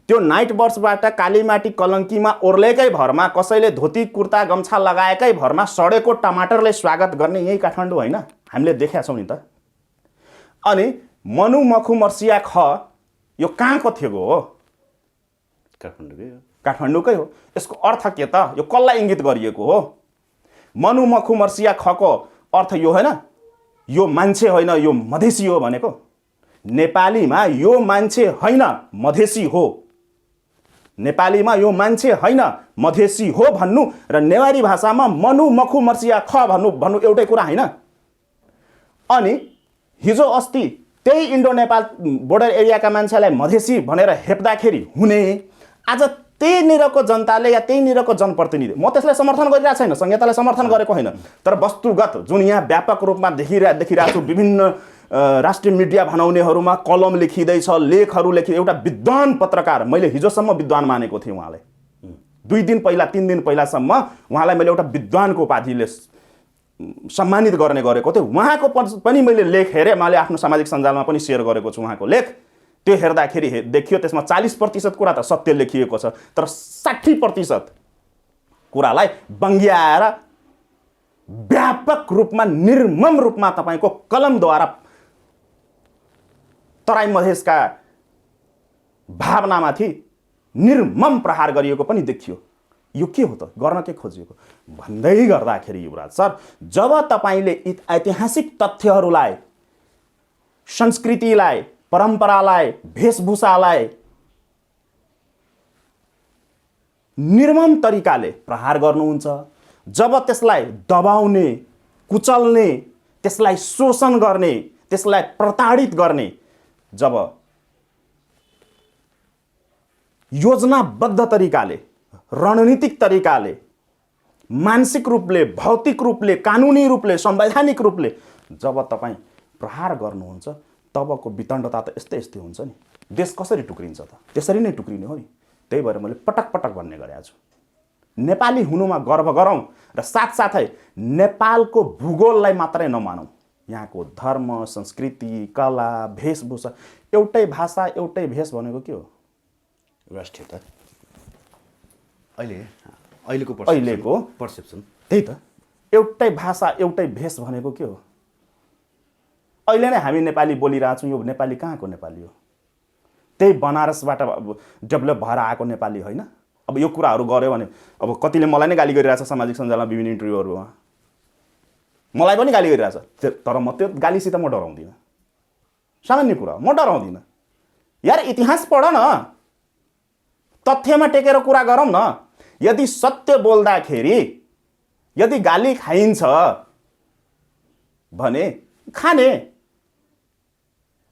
S1: त्यो नाइट बसबाट कालीमाटी कलङ्कीमा ओर्लेकै भरमा, कसैले धोती कुर्ता गम्छा लगाएकै भरमा सडेको टमाटरले स्वागत गर्ने यही काठमाडौँ होइन? हामीले देखेका छौँ नि त। अनि मनु मखु मर्सिया ख यो कहाँको थियो हो? काठमाडौँकै हो। यसको अर्थ के त? यो कसलाई इङ्गित गरिएको हो? मनु मखु मर्सिया खको अर्थ यो होइन, यो मान्छे होइन, यो मधेसी हो भनेको। नेपालीमा यो मान्छे होइन मधेसी हो, नेपालीमा यो मान्छे होइन मधेसी हो भन्नु र नेवारी भाषामा मनु मखु मर्सिया ख भन्नु एउटै कुरा होइन? अनि हिजो अस्ति त्यही इन्डो नेपाल बोर्डर एरियाका मान्छेलाई मधेसी भनेर हेप्दाखेरि हुने, आज त्यहीँनिरको जनताले या त्यहीँनिरको जनप्रतिनिधि, म त्यसलाई समर्थन गरिरहेको छैन, संहितालाई समर्थन गरेको होइन, तर वस्तुगत जुन यहाँ व्यापक रूपमा देखिरहेको छु, विभिन्न राष्ट्रिय मिडिया भनाउनेहरूमा कलम लेखिँदैछ, लेखहरू एउटा विद्वान पत्रकार, मैले हिजोसम्म विद्वान मानेको थिएँ उहाँलाई, 2 दिन पहिला 3 दिन पहिलासम्म उहाँलाई मैले एउटा विद्वानको उपाधिले सम्मानित गर्ने गरेको थिएँ। उहाँको पनि मैले लेख हेरेँ, मैले आफ्नो सामाजिक सञ्जालमा पनि सेयर गरेको छु उहाँको लेख। त्यो हेर्दाखेरि देखियो त्यसमा 40% कुरा त सत्य लेखिएको छ, तर 60% कुरालाई बङ्ग्याएर व्यापक रूपमा निर्मम रूपमा तपाईँको कलमद्वारा तराई मधेसका भावनामाथि निर्मम प्रहार गरिएको पनि देखियो। यो के हो त? गर्न के खोजिएको? भन्दै गर्दाखेरि युवराज सर, जब तपाईँले ऐतिहासिक तथ्यहरूलाई, संस्कृतिलाई, परम्परालाई, वेशभूषालाई निर्मम तरिकाले प्रहार गर्नुहुन्छ, जब त्यसलाई दबाउने, कुचल्ने, त्यसलाई शोषण गर्ने, त्यसलाई प्रताडित गर्ने, जब योजनाबद्ध तरिकाले, रणनीतिक तरिकाले, मानसिक रूपले, भौतिक रूपले, कानुनी रूपले, संवैधानिक रूपले जब तपाईँ प्रहार गर्नुहुन्छ, तबको वितण्डता त यस्तै हुन्छ नि। देश कसरी टुक्रिन्छ त? त्यसरी नै टुक्रिने हो नि। त्यही भएर मैले पटक पटक भन्ने गरेको छु, नेपाली हुनुमा गर्व गरौँ र साथसाथै नेपालको भूगोललाई मात्रै नमानौँ। यहाँको धर्म, संस्कृति, कला, वेशभूषा, एउटै भाषा, एउटै भेष भनेको के हो?
S2: राष्ट्रियता। अहिलेको पर्सेप्सन
S1: त्यही त। एउटै भाषा, एउटै भेष भनेको के हो? अहिले नै हामी नेपाली बोलिरहेछौँ, यो नेपाली कहाँको नेपाली हो? त्यही बनारसबाट डेभलप भएर आएको नेपाली होइन। अब यो कुराहरू गऱ्यो भने अब कतिले मलाई नै गाली गरिरहेछ सामाजिक सञ्जालमा विभिन्न इन्टरभ्यूहरूमा, मलाई पनि गाली गरिरहेछ। तर म त्यो गालीसित म डराउँदिनँ, सामान्य कुरा म डराउँदिनँ। यार इतिहास पढ न, तथ्यमा टेकेर कुरा गरौँ न। यदि सत्य बोल्दाखेरि यदि गाली खाइन्छ भने खाने,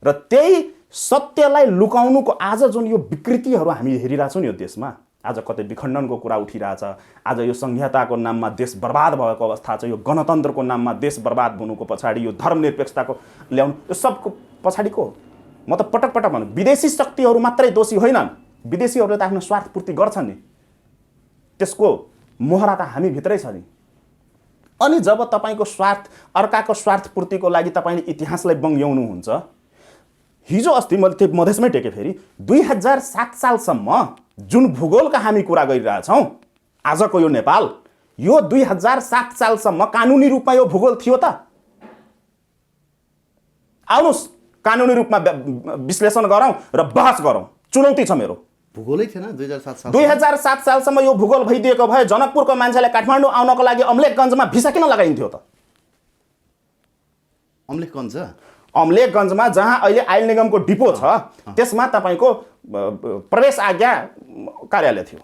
S1: र त्यही सत्यलाई लुकाउनुको आज जुन यो विकृतिहरू हामी हेरिरहेछौँ नि यो देशमा, आज कतै विखण्डनको कुरा उठिरहेछ, आज यो संहिताको नाममा देश बर्बाद भएको अवस्था छ, यो गणतन्त्रको नाममा देश बर्बाद हुनुको पछाडि यो धर्मनिरपेक्षताको ल्याउनु, यो सबको पछाडिको म त पटक पटक भन्नु, विदेशी शक्तिहरू मात्रै दोषी होइनन्। विदेशीहरूले त आफ्नो स्वार्थपूर्ति गर्छन् नि, त्यसको मोहरा त हामी भित्रै छ नि। अनि जब तपाईँको स्वार्थ, अर्काको स्वार्थपूर्तिको लागि तपाईँले इतिहासलाई बङ्ग्याउनुहुन्छ, हिजो अस्ति मैले त्यो मधेसमै टेकेँ फेरि 2007 सालसम्म जुन भूगोलका हामी कुरा गरिरहेछौँ, आजको यो नेपाल, यो 2007 सालसम्म कानुनी रूपमा यो भूगोल थियो त? आउनुहोस् कानुनी रूपमा विश्लेषण गरौँ र बहस गरौँ। चुनौती छ मेरो।
S2: भूगोलै थिएन 2007 साल।
S1: 2007 सालसम्म यो भूगोल भइदिएको भए जनकपुरको मान्छेले काठमाडौँ आउनको लागि अम्लेखगञ्जमा भिसा किन लगाइन्थ्यो त? अम्लेखगञ्जमा जहाँ अहिले आइल निगमको डिपो छ, त्यसमा तपाईँको प्रवेश आज्ञा कार्यालय थियो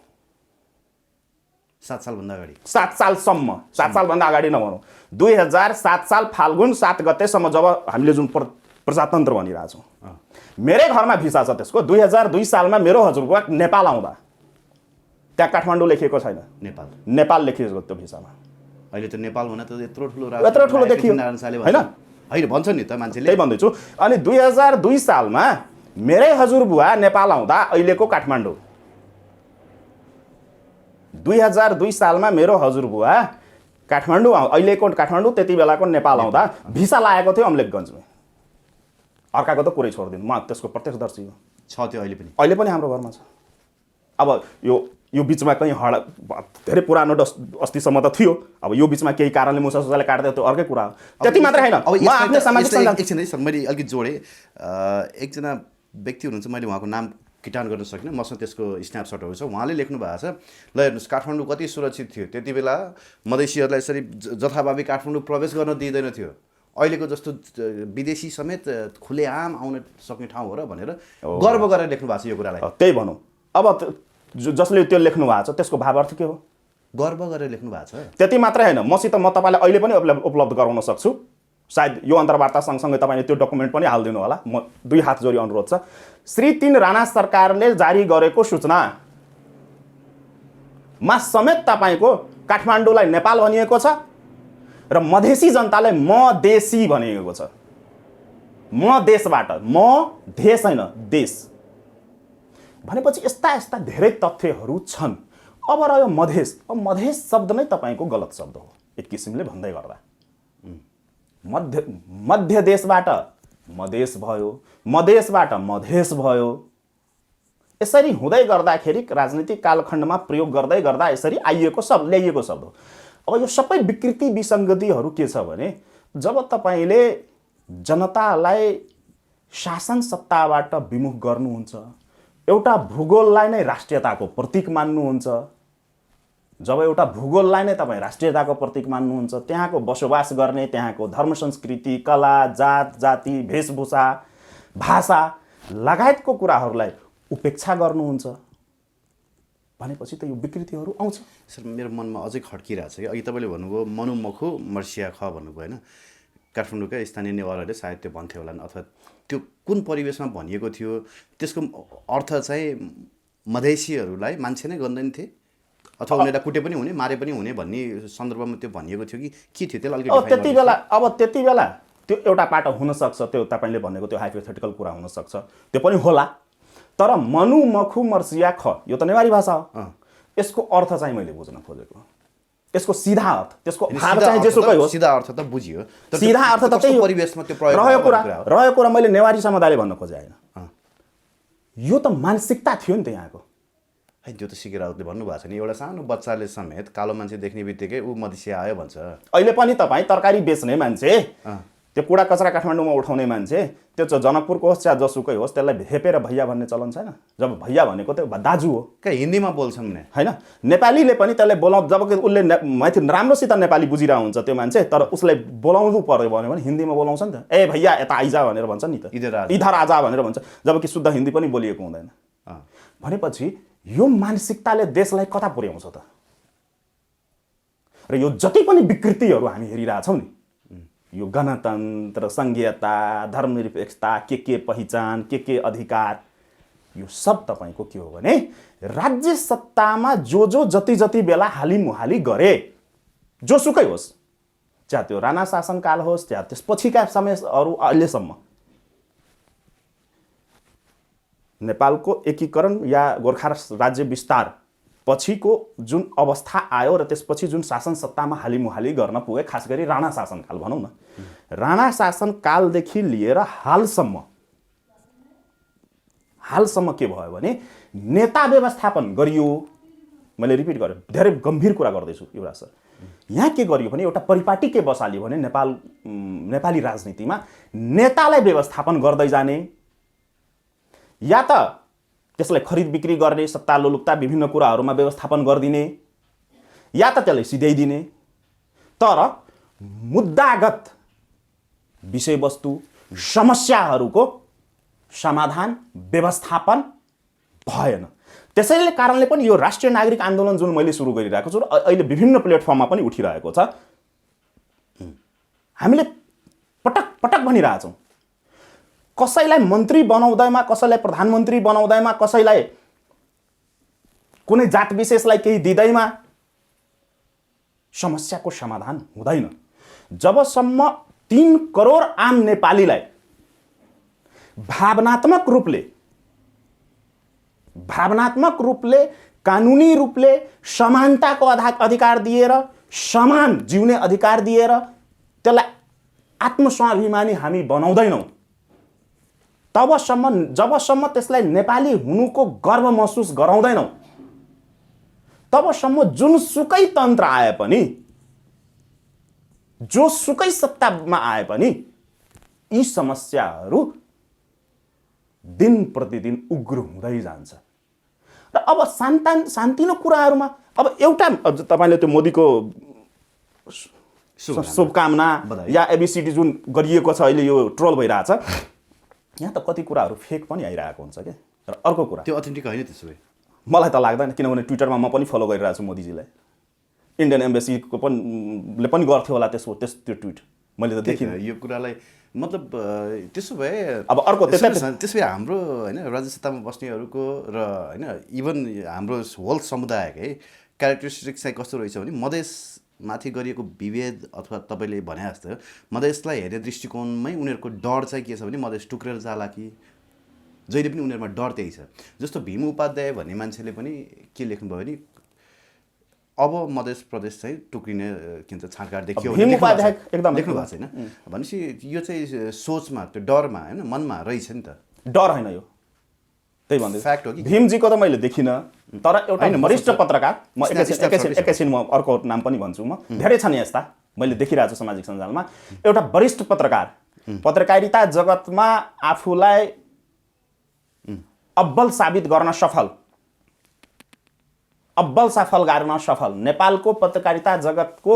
S2: 7 सालभन्दा अगाडि।
S1: 7 सालसम्म, 7 सालभन्दा अगाडि नभनौँ, 2007 साल फाल्गुन 7 गतेसम्म जब हामीले जुन प्रजातन्त्र भनिरहेछौँ, मेरै घरमा भिसा छ त्यसको। 2002 सालमा मेरो हजुरबुवा नेपाल आउँदा त्यहाँ काठमाडौँ लेखिएको छैन, नेपाल लेखिएको त्यो भिसामा।
S2: अहिले त नेपाल भन त यत्रो
S1: ठुलो देखियो होइन,
S2: होइन भन्छ नि त मान्छेले।
S1: त्यही भन्दैछु। अनि 2002 सालमा मेरै हजुरबुवा नेपाल आउँदा अहिलेको काठमाडौँ, 2002 सालमा मेरो हजुरबुवा काठमाडौँ अहिलेको काठमाडौँ त्यति बेलाको नेपाल आउँदा भिसा लागेको थियो अम्लेखगञ्जमा। अर्काको त कुरै छोडिदिनु, म त्यसको प्रत्यक्षदर्शी हो।
S2: छ त्यो
S1: अहिले पनि हाम्रो घरमा छ। अब यो बिचमा कहीँ धेरै पुरानो अस्तिसम्म त थियो, अब यो बिचमा केही कारणले मुसाले काट्दै त्यो अर्कै कुरा हो। त्यति मात्रै होइन, म आफ्नै सामाजिक
S2: एकछिन मैले अलिकति जोडेँ। एकजना व्यक्ति हुनुहुन्छ, मैले उहाँको नाम किटान गर्न सकिनँ, मसँग त्यसको स्न्यापसटहरू छ। उहाँले लेख्नु भएको छ, ल हेर्नुहोस् काठमाडौँ कति सुरक्षित थियो त्यति बेला, मधेसीहरूलाई यसरी जथाभावी काठमाडौँ प्रवेश गर्न दिँदैन थियो, अहिलेको जस्तो विदेशी समेत खुलेआम आउन सक्ने ठाउँ हो र भनेर गर्व गरेर लेख्नु भएको छ यो कुरालाई।
S1: त्यही भनौँ। अब जसले त्यो लेख्नु भएको छ त्यसको भाव अर्थ के हो?
S2: गर्व गरेर लेख्नु भएको छ।
S1: त्यति मात्रै होइन, मसित म तपाईँलाई अहिले पनि उपलब्ध गराउन सक्छु। सायद यो अन्तर्वार्ता सँगसँगै तपाईँले त्यो डकुमेन्ट पनि हालिदिनु होला। म 2 हात जोडी अनुरोध छ। श्री 3 राणा सरकारले जारी गरेको सूचनामा समेत तपाईँको काठमाडौँलाई नेपाल भनिएको छ र मधेसी जनतालाई मधेसी भनिएको छ। मधेसबाट, म देश होइन देश भनेपछि यस्ता यस्ता धेरै तथ्यहरू छन्। अब रह्यो मधेस। अब मधेस शब्द नै तपाईँको गलत शब्द हो एक किसिमले भन्दै गर्दा। मध्य देशबाट मधेस भयो, मधेसबाट मधेस भयो। यसरी हुँदै गर्दाखेरि राजनीतिक कालखण्डमा प्रयोग गर्दै गर्दा यसरी आइएको शब्द, ल्याइएको शब्द हो। अब यो सबै विकृति विसङ्गतिहरू के छ भने, जब तपाईँले जनतालाई शासन सत्ताबाट विमुख गर्नुहुन्छ, एउटा भूगोललाई नै राष्ट्रियताको प्रतीक मान्नुहुन्छ, जब एउटा भूगोललाई नै तपाईँ राष्ट्रियताको प्रतीक मान्नुहुन्छ, त्यहाँको बसोबास गर्ने, त्यहाँको धर्म संस्कृति, कला, जात जाति, वेशभूषा, भाषा लगायतको कुराहरूलाई उपेक्षा गर्नुहुन्छ भनेपछि त यो विकृतिहरू आउँछ।
S2: सर मेरो मनमा अझै खड्किरहेको छ कि अघि तपाईँले भन्नुभयो मनुमखु मर्सिया ख भन्नुभयो होइन, काठमाडौँका स्थानीय नेवारहरूले सायद त्यो भन्थ्यो होला, अथवा त्यो कुन परिवेशमा भनिएको थियो, त्यसको अर्थ चाहिँ मधेसीहरूलाई मान्छे नै गर्दैन थिए अथवा उनीहरूलाई कुटे पनि हुने, मारे पनि हुने भन्ने सन्दर्भमा त्यो भनिएको थियो कि के थियो त्यसलाई अलिकति?
S1: त्यति बेला त्यो एउटा पाटो हुनसक्छ, त्यो तपाईँले भनेको त्यो हाइपोथेटिकल कुरा हुनसक्छ, त्यो पनि होला। तर मनुमखु मर्सिया ख यो त नेवारी भाषा हो। यसको अर्थ चाहिँ मैले बुझ्न खोजेको, यसको सिधा अर्थ, त्यसको भाव चाहिँ जेसुकै हो,
S2: सिधा अर्थ त बुझियो,
S1: सिधा अर्थ त त्यही
S2: परिवेशमा त्यो प्रयोग
S1: रह्यो कुरा मैले नेवारी समुदायले भन्न खोजे होइन। यो त मानसिकता थियो नि त यहाँको।
S2: है त्यो त सिके राउतले भन्नुभएको छ नि, एउटा सानो बच्चाले समेत कालो मान्छे देख्ने बित्तिकै ऊ मधेसी आयो भन्छ।
S1: अहिले पनि तपाईँ तरकारी बेच्ने मान्छे त्यो कुडा कचरा काठमाडौँमा उठाउने मान्छे त्यो जनकपुरको होस् चाहे जसुकै होस् त्यसलाई हेपेर भैया भन्ने चलन छैन। जब भैया भनेको त दाजु हो।
S2: कहाँ हिन्दीमा बोल्छन् भने
S1: होइन, नेपालीले पनि त्यसलाई जब कि उसले माथि राम्रोसित नेपाली बुझिरहेको हुन्छ त्यो मान्छे, तर उसलाई बोलाउनु पर्यो भने हिन्दीमा बोलाउँछ नि त। ए भैया यता आइजा भनेर भन्छ नि त, इधर आजा भनेर भन्छ, जबकि शुद्ध हिन्दी पनि बोलिएको हुँदैन। भनेपछि यो मानसिकताले देशलाई कता पुर्याउँछ त? र यो जति पनि विकृतिहरू हामी हेरिरहेछौँ नि, यो गणतन्त्र, संघीयता, धर्मनिरपेक्षता, के पहिचान, के अधिकार, यो सब तपाईँको के हो भने राज्य सत्तामा जो जति बेला हालिमुहाली गरे, जोसुकै होस्, चाहे त्यो राणा शासनकाल होस् चाहे त्यसपछिका समयहरू, अहिलेसम्म नेपालको एकीकरण या गोर्खा राज्य विस्तार पछिको जुन अवस्था आयो र त्यसपछि जुन शासन सत्तामा हालिमुहाली गर्न पुगे, खास गरी राणा शासनकाल भनौँ न, राणा शासनकालदेखि लिएर हालसम्म के भयो भने नेता व्यवस्थापन गरियो। मैले रिपिट गरेँ, धेरै गम्भीर कुरा गर्दैछु युवराज सर। यहाँ के गरियो भने एउटा परिपाटी के बसालियो भने नेपाली राजनीतिमा नेतालाई व्यवस्थापन गर्दै जाने, या त त्यसलाई खरिद बिक्री गर्ने, सत्ता लोलुपता विभिन्न कुराहरूमा व्यवस्थापन गरिदिने, या त त्यसलाई सिध्याइदिने। तर मुद्दागत विषयवस्तु समस्याहरूको समाधान व्यवस्थापन भएन। त्यसैले कारणले पनि यो राष्ट्रिय नागरिक आन्दोलन जुन मैले सुरु गरिरहेको छु र अहिले विभिन्न प्लेटफर्ममा पनि उठिरहेको छ, हामीले पटक पटक भनिरहेछौँ, कसैलाई मन्त्री बनाउँदैमा, कसैलाई प्रधानमन्त्री बनाउँदैमा, कसैलाई कुनै जात विशेषलाई केही दिँदैमा समस्याको समाधान हुँदैन। जबसम्म 3 करोड आम नेपालीलाई भावनात्मक रूपले कानुनी रूपले समानताको अधिकार दिएर, समान जिउने अधिकार दिएर, त्यसलाई आत्मस्वाभिमानी हामी बनाउँदैनौँ, जबसम्म त्यसलाई नेपाली हुनुको गर्व महसुस गराउँदैनौँ, तबसम्म जुनसुकै तन्त्र आए पनि, जोसुकै सत्तामा आए पनि, यी समस्याहरू दिन प्रतिदिन उग्र हुँदै जान्छ। र अब शान्तिलो कुराहरूमा अब एउटा तपाईँले त्यो मोदीको शुभकामना या एबिसिडी जुन गरिएको छ, अहिले यो ट्रोल भइरहेछ, यहाँ त कति कुराहरू फेक पनि आइरहेको हुन्छ क्या। र अर्को कुरा,
S2: त्यो अथेन्टिक होइन त्यसो भए
S1: मलाई त लाग्दैन, किनभने ट्विटरमा म पनि फलो गरिरहेको छु मोदीजीलाई। इन्डियन एम्बेसीको पनि गर्थ्यो होला त्यो ट्विट, मैले त देखिनँ
S2: यो कुरालाई। मतलब त्यसो भए
S1: अब अर्को
S2: त्यसो भए हाम्रो होइन राज्य सत्तामा बस्नेहरूको र होइन इभन हाम्रो होल समुदायकै क्यारेक्टरिस्टिक चाहिँ कस्तो रहेछ भने मधेसमाथि गरिएको विभेद अथवा तपाईँले भने जस्तो मधेसलाई हेर्ने दृष्टिकोणमै उनीहरूको डर चाहिँ के छ भने मधेस टुक्रेर जाला कि, जहिले पनि उनीहरूमा डर त्यही छ। जस्तो भीम उपाध्याय भन्ने मान्छेले पनि के लेख्नुभयो भने अब मधेस प्रदेश चाहिँ टुक्रिने के भन्छ छाँटकाट देखियो
S1: लेख्नु
S2: भएको छैन। भनेपछि यो चाहिँ सोचमा, त्यो डरमा होइन मनमा रहेछ नि त।
S1: डर होइन, यो त्यही भन्दै
S2: फ्याक्ट हो कि।
S1: भीमजीको त मैले देखिनँ, तर एउटा वरिष्ठ पत्रकार, म एकैछिन म अर्को नाम पनि भन्छु, म धेरै छन् यस्ता मैले देखिरहेको छु सामाजिक सञ्जालमा। एउटा वरिष्ठ पत्रकार, पत्रकारिता जगतमा आफूलाई अब्बल सफल नेपालको पत्रकारिता जगतको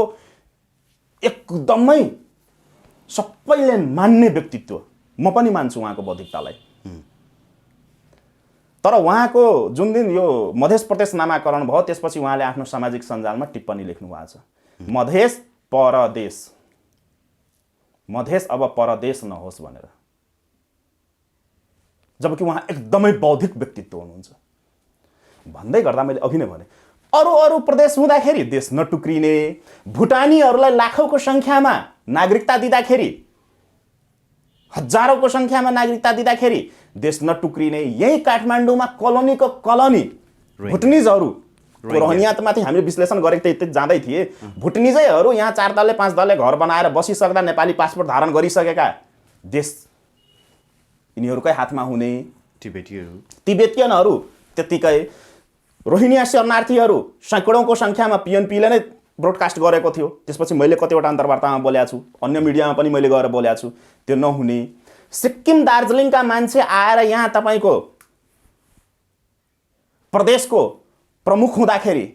S1: एकदमै सबैले मान्ने व्यक्तित्व, म पनि मान्छु उहाँको बौद्धिकतालाई। तर उहाँको जुन दिन यो मधेस प्रदेश नामाकरण भयो त्यसपछि उहाँले आफ्नो सामाजिक सञ्जालमा टिप्पणी लेख्नु भएको छ, मधेस अब परदेश नहोस् भनेर। जबकि उहाँ एकदमै बौद्धिक व्यक्तित्व हुनुहुन्छ। भन्दै गर्दा मैले अघि नै भने, अरू प्रदेश हुँदाखेरि देश नटुक्रिने, भुटानीहरूलाई लाखौँको सङ्ख्यामा नागरिकता दिँदाखेरि, हजारौँको सङ्ख्यामा नागरिकता दिँदाखेरि देश नटुक्रिने, यही काठमाडौँमा कलोनीको कलोनी भुटनिजहरू, रोहिङ्यामाथि हामीले विश्लेषण गरेको जाँदै थिए, भुटनिजैहरू यहाँ 4 तले 5 तले घर बनाएर बसिसक्दा नेपाली पासपोर्ट धारण गरिसकेका देश यिनीहरूकै हातमा हुने, तिब्बतियनहरू त्यत्तिकै, रोहिङ्या शरणार्थीहरू सैकडौँको सङ्ख्यामा PNP-ले नै ब्रोडकास्ट गरेको थियो, त्यसपछि मैले कतिवटा अन्तर्वार्तामा बोलेको छु, अन्य मिडियामा पनि मैले गएर बोलेको छु, त्यो नहुने। सिक्किम दार्जिलिङका मान्छे आएर यहाँ तपाईँको प्रदेशको प्रमुख हुँदाखेरि,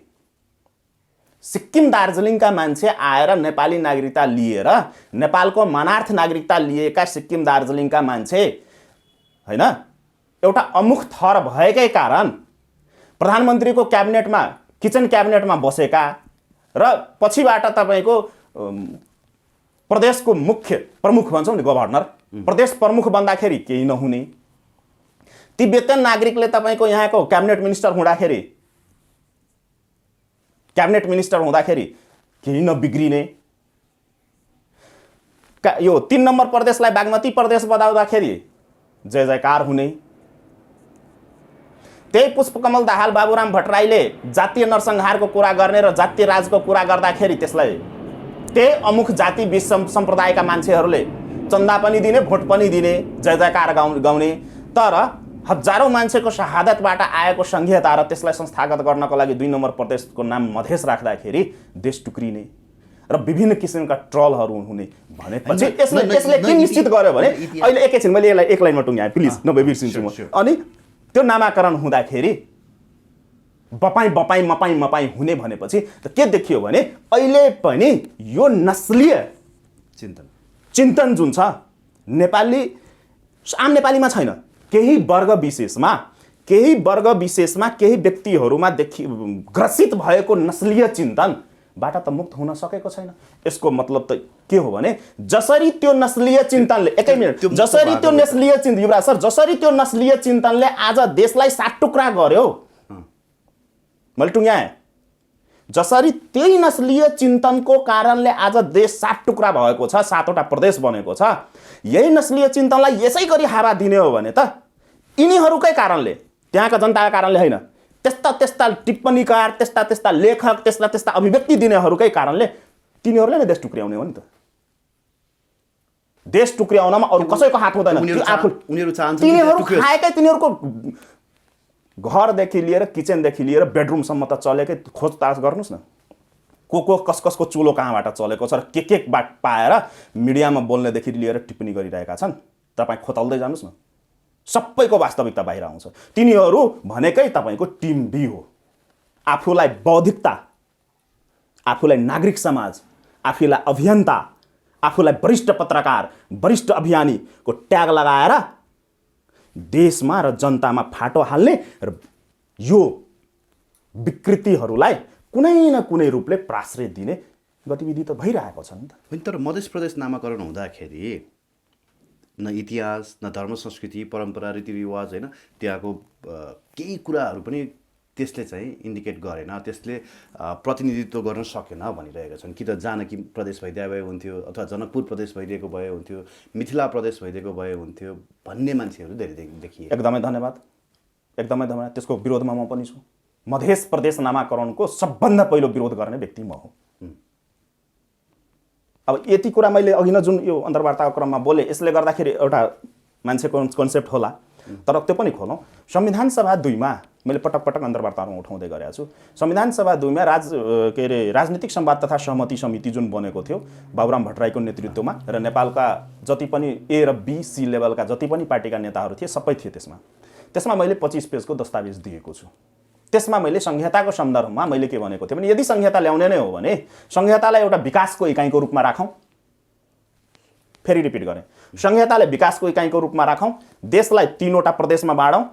S1: सिक्किम दार्जिलिङका मान्छे आएर नेपाली नागरिकता लिएर, नेपालको मानार्थ नागरिकता लिएका सिक्किम दार्जिलिङका मान्छे हैन एउटा अमुख थर भएकै कारण प्रधानमन्त्रीको क्याबिनेटमा, किचन क्याबिनेटमा बसेका र पछिबाट तपाईँको प्रदेशको मुख्य प्रमुख भन्छौँ नि, गभर्नर, प्रदेश प्रमुख बन्दाखेरि केही नहुने। तिब्बतन नागरिकले तपाईँको यहाँको क्याबिनेट मिनिस्टर हुँदाखेरि केही नबिग्रिने। यो 3 नम्बर प्रदेशलाई बागमती प्रदेश बनाउँदाखेरि जय जयकार हुने। त्यही पुष्पकमल दाहाल बाबुराम भट्टराईले जातीय नरसंहारको कुरा गर्ने र जातीय राजको कुरा गर्दाखेरि त्यसलाई त्यही अमुख जाति विषम सम्प्रदायका मान्छेहरूले चन्दा पनि दिने, भोट पनि दिने, जय जयकार गाउने। तर हजारौं मान्छेको शहादतबाट आएको संघीयता र त्यसलाई संस्थागत गर्नको लागि 2 नम्बर प्रदेशको नाम मधेस राख्दाखेरि देश टुक्रिने र विभिन्न किसिमका ट्रलहरू हुने भनेपछि यसले के निश्चित गर्यो भने, अहिले एकैछिन मैले यसलाई एक लाइनमा टुङ्ग्याएँ प्लिज, नभए बिर्सिन्छु म। अनि त्यो नामाकरण हुँदाखेरि बपाई हुने भनेपछि त के देखियो भने अहिले पनि यो नस्लीय चिन्तन जुन छ नेपाली, आम नेपालीमा छैन, केही वर्ग विशेषमा, केही व्यक्तिहरूमा ग्रसित भएको नस्लीय चिन्तनबाट त मुक्त हुन सकेको छैन। यसको मतलब त के हो भने जसरी त्यो नस्लीय चिन्तनले, एकै मिनट, जसरी त्यो नस्लीय चिन्तन, युवराज सर, जसरी त्यो नस्लीय चिन्तनले आज देशलाई 7 टुक्रा गर्यो, मैले टुङ्ग्याएँ, जसरी त्यही नस्लीय चिन्तनको कारणले आज देश 7 टुक्रा भएको छ, 7वटा प्रदेश बनेको छ, यही नस्लीय चिन्तनलाई यसै गरी हावा दिने हो भने त यिनीहरूकै कारणले, त्यहाँका जनताका कारणले होइन, त्यस्ता टिप्पणीकार, त्यस्ता लेखक, त्यस्ता अभिव्यक्ति दिनेहरूकै कारणले तिनीहरूले नै देश टुक्र्याउने हो नि त। देश टुक्र्याउनमा अरू कसैको हात हुँदैन। तिनीहरू खाएकै, तिनीहरूको घरदेखि लिएर किचनदेखि लिएर बेडरुमसम्म त चलेकै, खोजताछ गर्नुहोस् न, को कसको चुलो कहाँबाट चलेको छ र के बाट पाएर मिडियामा बोल्नेदेखि लिएर टिप्पणी गरिरहेका छन्। तपाईँ खोतल्दै जानुहोस् न, सबैको वास्तविकता बाहिर आउँछ। तिनीहरू भनेकै तपाईँको टिम बी हो। आफूलाई बौद्धिकता, आफूलाई नागरिक समाज, आफूलाई अभियन्ता, आफूलाई वरिष्ठ पत्रकार, वरिष्ठ अभियानीको ट्याग लगाएर देशमा र जनतामा फाटो हाल्ने र यो विकृतिहरूलाई कुनै न कुनै रूपले प्राश्रय दिने गतिविधि त भइरहेको छ नि त।
S2: होइन, तर मधेस प्रदेश नामाकरण हुँदाखेरि न इतिहास, न धर्म संस्कृति, परम्परा, रीतिरिवाज, होइन, त्यहाँको केही कुराहरू पनि त्यसले चाहिँ इन्डिकेट गरेन, त्यसले प्रतिनिधित्व गर्न सकेन भनिरहेका छन्। कि त जानकी प्रदेश भइदिए भए हुन्थ्यो, अथवा जनकपुर प्रदेश भइदिएको भए हुन्थ्यो, मिथिला प्रदेश भइदिएको भए हुन्थ्यो भन्ने मान्छेहरू धेरै देखिए।
S1: एकदमै धन्यवाद, एकदमै धन्यवाद। त्यसको विरोधमा म पनि छु। मधेस प्रदेश नामाकरणको सबभन्दा पहिलो विरोध गर्ने व्यक्ति म हो। अब यति कुरा मैले अघि न जुन यो अन्तर्वार्ताको क्रममा बोले, यसले गर्दाखेरि एउटा मान्छेको कन्सेप्ट होला, तर त्यो पनि खोलौँ। संविधान सभा 2मा मैले पटक अन्तर्वार्तामा उठाउँदै गरेको छु। संविधान सभा 2मा राजनीतिक संवाद तथा सहमति समिति जुन बनेको थियो बाबुराम भट्टराईको नेतृत्वमा, र नेपालका जति पनि ए र बी सी लेभलका जति पनि पार्टीका नेताहरू थिए सबै थिए त्यसमा मैले 25 पेजको दस्तावेज दिएको छु। त्यसमा मैले संहिताको सन्दर्भमा मैले के भनेको थिएँ भने, यदि संहिता ल्याउने नै हो भने संहितालाई एउटा विकासको इकाइको रूपमा राखौँ। फेरि रिपिट गरेँ, संहितालाई विकासको इकाइको रूपमा राखौँ, देशलाई 3वटा प्रदेशमा बाँडौँ,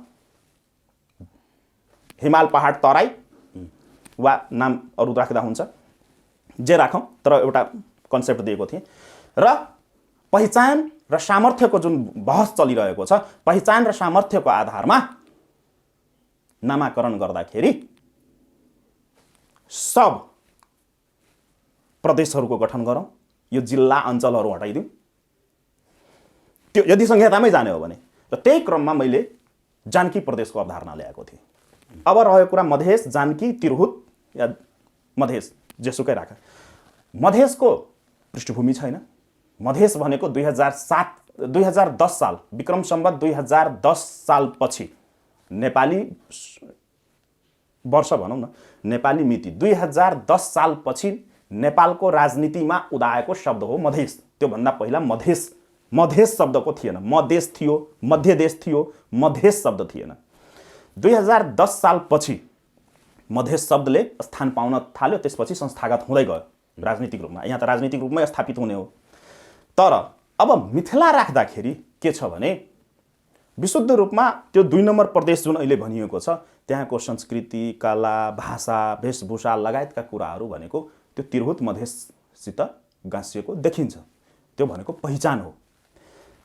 S1: हिमाल, पहाड, तराई वा नाम अरू राख्दा हुन्छ, जे राखौँ, तर एउटा कन्सेप्ट दिएको थिएँ। र पहिचान र सामर्थ्यको जुन बहस चलिरहेको छ, पहिचान र सामर्थ्यको आधारमा नामाकरण गर्दाखेरि सब प्रदेशहरूको गठन गरौँ, यो जिल्ला अञ्चलहरू हटाइदिउँ, त्यो यदि संहितामै जाने हो भने। र त्यही क्रममा मैले जानकी प्रदेशको अवधारणा ल्याएको थिएँ। अब रह्यो कुरा मधेस, जानकी, तिरहुत या मधेस, जेसुकै राख, मधेसको पृष्ठभूमि छैन। मधेस भनेको 2010 साल, विक्रम सम्वत 2010 सालपछि नेपाली वर्ष भनौँ न, नेपाली मिति 2010 सालपछि नेपालको राजनीतिमा उदाएको शब्द हो मधेस। त्योभन्दा पहिला मधेस शब्दको थिएन। मधेस थियो, मध्य देश थियो, मधेस शब्द थिएन। 2010 सालपछि मधेस शब्दले स्थान पाउन थाल्यो, त्यसपछि संस्थागत हुँदै गयो राजनीतिक रूपमा। यहाँ त राजनीतिक रूपमै स्थापित हुने हो। तर अब मिथिला राख्दाखेरि के छ भने विशुद्ध रूपमा त्यो 2 नम्बर प्रदेश जुन अहिले भनिएको छ, त्यहाँको संस्कृति, कला, भाषा, वेशभूषा लगायतका कुराहरू भनेको त्यो तिरहुत मधेससित गाँसिएको देखिन्छ। त्यो भनेको पहिचान हो।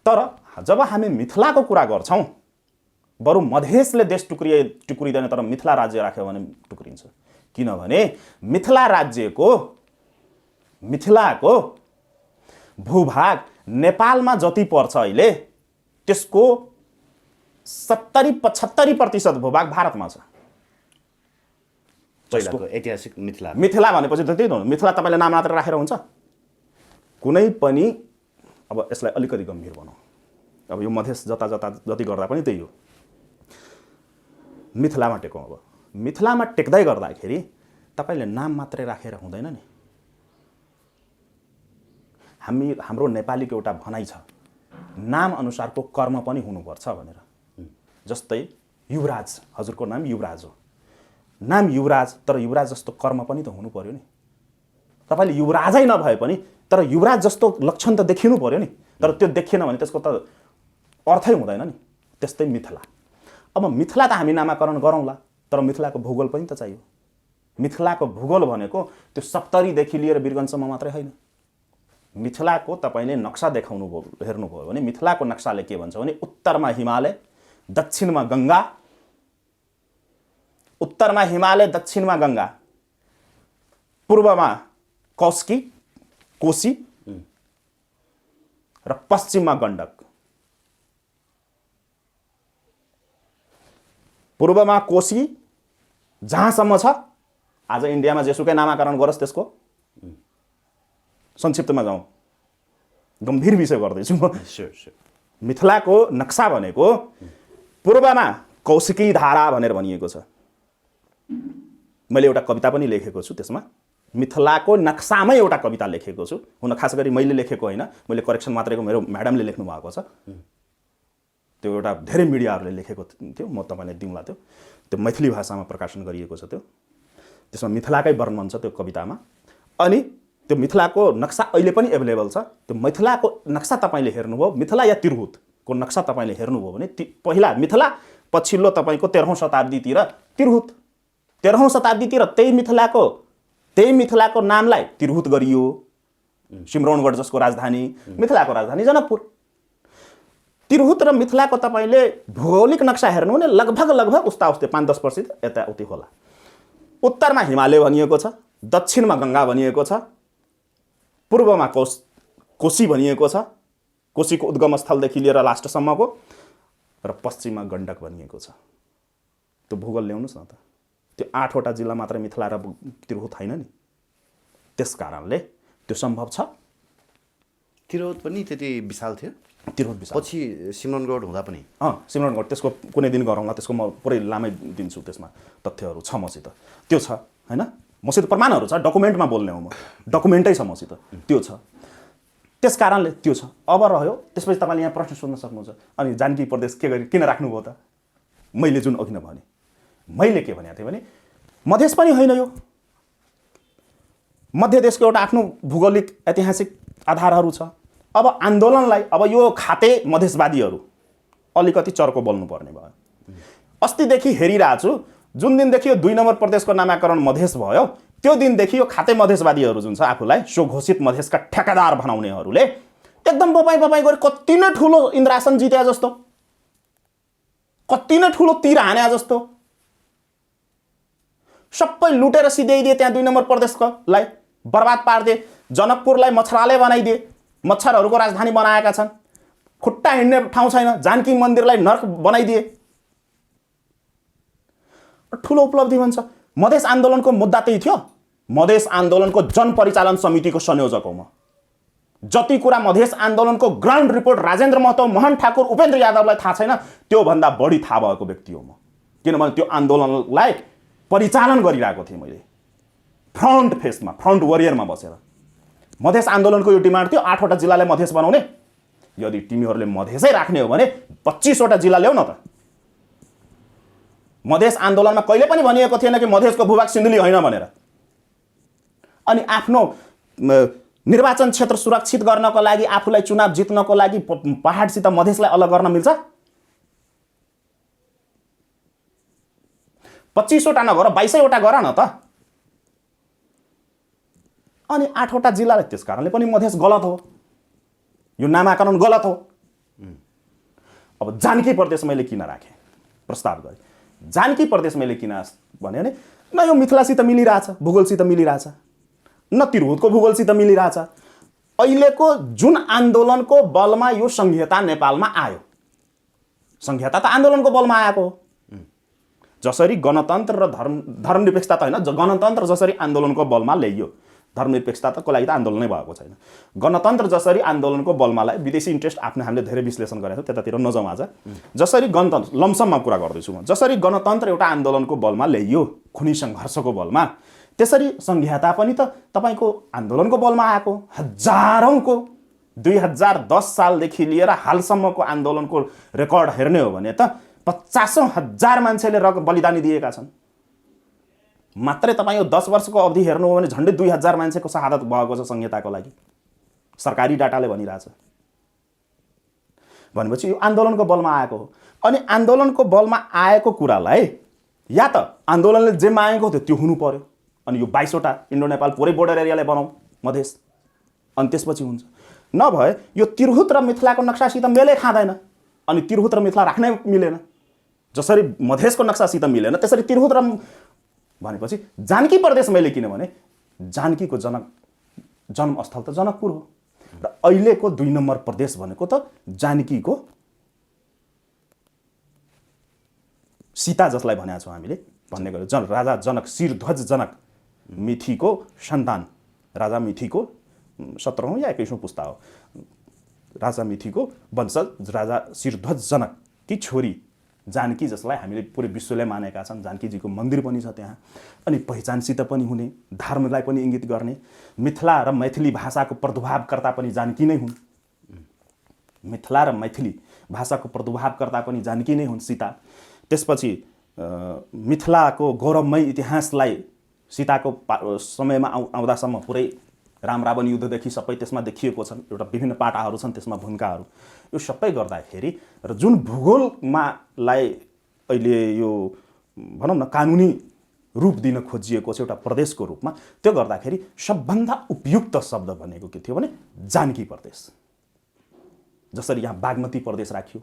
S1: तर जब हामी मिथिलाको कुरा गर्छौँ, बरु मधेसले देश टुक्रिँदैन, तर मिथिला राज्य राख्यो भने टुक्रिन्छ। किनभने मिथिलाको भूभाग नेपालमा जति पर्छ अहिले, त्यसको 70-75% भूभाग भारतमा छ।
S2: पहिलाको ऐतिहासिक
S1: मिथिला भनेपछि त त्यही हो। मिथिला तपाईँले नाम मात्र राखेर हुन्छ? कुनै पनि, अब यसलाई अलिकति गम्भीर बनाऊ। अब यो मधेस जति गर्दा पनि त्यही हो। मिथिलामा टेकौँ। अब मिथिलामा टेक्दै गर्दाखेरि तपाईँले नाम मात्रै राखेर हुँदैन नि। हाम्रो नेपालीको एउटा भनाइ छ, नाम अनुसारको कर्म पनि हुनुपर्छ भनेर। जस्तै युवराज, हजुरको नाम युवराज हो। नाम युवराज, तर युवराज जस्तो कर्म पनि त हुनु पर्यो नि। तपाईँले युवराजै नभए पनि तर युवराज जस्तो लक्षण त देखिनु पर्यो नि। तर त्यो देखिएन भने त्यसको त अर्थै हुँदैन नि। त्यस्तै मिथिला। अब मिथिला त हामी नामाकरण गरौँला, तर मिथिलाको भूगोल पनि त चाहियो। मिथिलाको भूगोल भनेको त्यो सप्तरीदेखि लिएर वीरगन्जसम्म मात्रै होइन। मिथिलाको तपाईँले नक्सा हेर्नुभयो भने मिथिलाको नक्साले के भन्छ भने उत्तरमा हिमालय, दक्षिणमा गङ्गा, उत्तरमा हिमालय, दक्षिणमा गङ्गा, पूर्वमा कोशी र पश्चिममा गण्डक। पूर्वमा कोशी जहाँसम्म छ, आज इन्डियामा जेसुकै नामाकरण गरोस् त्यसको। संक्षिप्तमा जाउँ, गम्भीर विषय गर्दैछु म। मिथिलाको नक्सा भनेको पूर्वमा कौशिकी धारा भनेर भनिएको छ। मैले एउटा कविता पनि लेखेको छु त्यसमा। मिथिलाको नक्सामै एउटा कविता लेखेको छु। हुन खास गरी मैले लेखेको होइन, मैले करेक्सन मात्रैको मेरो म्याडमले लेख्नु भएको छ। त्यो एउटा धेरै मिडियाहरूले लेखेको थियो, म तपाईँलाई दिउँला। त्यो मैथिली भाषामा प्रकाशन गरिएको छ। त्यसमा मिथिलाकै वर्णन छ त्यो कवितामा। अनि त्यो मिथिलाको नक्सा अहिले पनि एभाइलेबल छ। त्यो मिथिलाको नक्सा तपाईँले हेर्नुभयो, मिथिला या तिरहुतको नक्सा तपाईँले हेर्नुभयो भने पहिला मिथिला, पछिल्लो तपाईँको 13औं शताब्दीतिर तिरहुत। 13औं शताब्दीतिर त्यही मिथिलाको नामलाई तिरहुत गरियो। सिम्रौनगढ जसको राजधानी, मिथिलाको राजधानी जनकपुर। तिरहुत र मिथिलाको तपाईँले भौगोलिक नक्सा हेर्नु भने लगभग उस्ता 5-10% यताउति होला। उत्तरमा हिमालय भनिएको छ, दक्षिणमा गङ्गा भनिएको छ, पूर्वमा कोशी भनिएको छ, कोशीको उद्गम स्थलदेखि लिएर लास्टसम्मको, र पश्चिममा गण्डक भनिएको छ। त्यो भूगोल ल्याउनुहोस् न त। त्यो 8वटा जिल्ला मात्र मिथिला र तिरहुत होइन नि। त्यस कारणले त्यो सम्भव छ।
S2: तिरहुत पनि त्यति विशाल थियो।
S1: तिरहुत विशाल।
S2: पछि सिमरनगढ हुँदा पनि
S1: सिमरनगढ, त्यसको कुनै दिन गरौँला। त्यसको म पुरै लामै दिन्छु। त्यसमा तथ्यहरू छ मसित। त्यो छ होइन, मसित प्रमाणहरू छ। डकुमेन्टमा बोल्ने हो म, डकुमेन्टै छ मसित। त्यो छ। त्यस कारणले त्यो छ। अब रह्यो, त्यसपछि तपाईँले यहाँ प्रश्न सोध्न सक्नुहुन्छ, अनि जानकी प्रदेश किन राख्नुभयो त? मैले जुन अघि भने, मैले के भनेको थिएँ भने मधेस पनि होइन, यो मध्य देशको एउटा आफ्नो भूगोलिक ऐतिहासिक आधारहरू छ। अब आन्दोलनलाई, अब यो खाते मधेसवादीहरू अलिकति चर्को बोल्नुपर्ने भयो। अस्तिदेखि हेरिरहेको छु, जुन दिनदेखि यो 2 नम्बर प्रदेशको नामाकरण मधेस भयो, त्यो दिनदेखि यो खाते मधेसवादीहरू जुन छ, आफूलाई स्वघोषित मधेसका ठेकेदार बनाउनेहरूले एकदम बपाई गरे। कति नै ठुलो इन्द्रासन जिते जस्तो, कति नै ठुलो तीर हाने जस्तो सबै लुटेर सिध्याइदिए। त्यहाँ 2 नम्बर प्रदेशकोलाई बर्बाद पारिदिए। जनकपुरलाई मच्छरालय बनाइदिए। मच्छरहरूको राजधानी बनाएका छन्। खुट्टा हिँड्ने ठाउँ छैन। जानकी मन्दिरलाई नर्क बनाइदिए। ठुलो उपलब्धि भन्छ। मधेस आन्दोलनको मुद्दा त्यही थियो। मधेस आन्दोलनको जनपरिचालन समितिको संयोजक हो म। जति कुरा मधेस आन्दोलनको ग्राउन्ड रिपोर्ट राजेन्द्र महतो, मोहन ठाकुर, उपेन्द्र यादवलाई थाहा छैन, त्योभन्दा बढी थाहा भएको व्यक्ति हो म। किनभने त्यो आन्दोलनलाई परिचालन गरिरहेको थिएँ मैले। फ्रन्ट फेसमा, फ्रन्ट वरियरमा बसेर मधेस आन्दोलनको यो डिमान्ड थियो 8 वटा जिल्लालाई मधेस बनाउने। यदि तिमीहरूले मधेसै राख्ने हो भने 25 वटा जिल्ला ल्याउ न त। मधेस आन्दोलनमा कहिले पनि भनिएको थिएन कि मधेसको भूभाग सिन्धुली होइन भनेर। अनि आफ्नो निर्वाचन क्षेत्र सुरक्षित गर्नको लागि, आफूलाई चुनाव जित्नको लागि पहाडसित मधेसलाई अलग गर्न मिल्छ? 25 वटा नगर 22 वटा गर न त। अनि 8 वटा जिल्लालाई त्यस कारणले पनि मधेस गलत हो, यो नामाकरण गलत हो। अब जानकी प्रदेश मैले किन राखेँ प्रस्ताव गरेँ? जानकी प्रदेश मैले किन भने न यो मिथिलासित मिलिरहेछ, भूगोलसित मिलिरहेछ, न तिरहुतको भूगोलसित मिलिरहेछ। अहिलेको जुन आन्दोलनको बलमा यो संहिता नेपालमा आयो, संहिता त आन्दोलनको बलमा आएको हो। जसरी गणतन्त्र र धर्मनिरपेक्षता त होइन, गणतन्त्र जसरी आन्दोलनको बलमा ल्याइयो, धर्मनिरपेक्षताको लागि त आन्दोलनै भएको छैन। गणतन्त्र जसरी आन्दोलनको बलमा ल्यायो, विदेशी इन्ट्रेस्ट आफ्नो हामीले धेरै विश्लेषण गरेको छौँ, त्यतातिर नजाउँ आज। जसरी गणतन्त्र लमसममा कुरा गर्दैछु म, जसरी गणतन्त्र एउटा आन्दोलनको बलमा ल्याइयो, खुनी सङ्घर्षको बलमा, त्यसरी संहिता पनि त तपाईँको आन्दोलनको बलमा आएको। हजारौँको 2010 सालदेखि लिएर हालसम्मको आन्दोलनको रेकर्ड हेर्ने हो भने त 50,000 मान्छेले बलिदानी दिएका छन्। मात्रै तपाईँ यो 10 वर्षको अवधि हेर्नु हो भने झन्डै 2000 मान्छेको शहादत भएको छ संहिताको लागि, सरकारी डाटाले भनिरहेछ। भनेपछि यो आन्दोलनको बलमा आएको हो। अनि आन्दोलनको बलमा आएको कुरालाई या त आन्दोलनले जे मागेको थियो त्यो हुनु पर्यो, अनि यो 22 वटा इन्डो नेपाल पुरै बोर्डर एरियालाई बनाऊ मधेस, अनि त्यसपछि हुन्छ। नभए यो तिरहुत र मिथिलाको नक्सासित मेलै खाँदैन, अनि तिरहुत र मिथिला राख्नै मिलेन। जसरी मधेसको नक्सासित मिलेन त्यसरी तिरहुत र भनेपछि जानकी प्रदेश मैले किन भने जानकीको जन्मस्थल त जनकपुर हो, र अहिलेको 2 नम्बर प्रदेश भनेको त जानकीको सीता जसलाई भनेका छौँ हामीले भन्ने गर्यो। राजा जनक, शिरध्वज जनक, मिथिको सन्तान, राजा मिथिको 17औं या 21औं पुस्ता हो। राजा मिथिको वंशज राजा शिरध्वज जनक की छोरी जानकी, जसलाई हामीले पुरै विश्वले मानेका छन्। जानकीजीको मन्दिर पनि छ त्यहाँ। अनि पहिचानसित पनि हुने, धर्मलाई पनि इङ्गित गर्ने, मिथिला र मैथिली भाषाको प्रादुर्भावकर्ता पनि जानकी नै हुन्। मिथिला र मैथिली भाषाको प्रादुर्भावकर्ता पनि जानकी नै हुन् सीता। त्यसपछि मिथिलाको गौरवमय इतिहासलाई सीताको समयमा आउँदासम्म पुरै राम रावण युद्धदेखि सबै त्यसमा देखिएको छन्, एउटा विभिन्न पाटाहरू छन् त्यसमा, भूमिकाहरू। यो सबै गर्दाखेरि र जुन भूगोलमालाई अहिले यो भनौँ न कानुनी रूप दिन खोजिएको छ एउटा प्रदेशको रूपमा, त्यो गर्दाखेरि सबभन्दा उपयुक्त शब्द भनेको के थियो भने जानकी प्रदेश। जसरी यहाँ बागमती प्रदेश राखियो,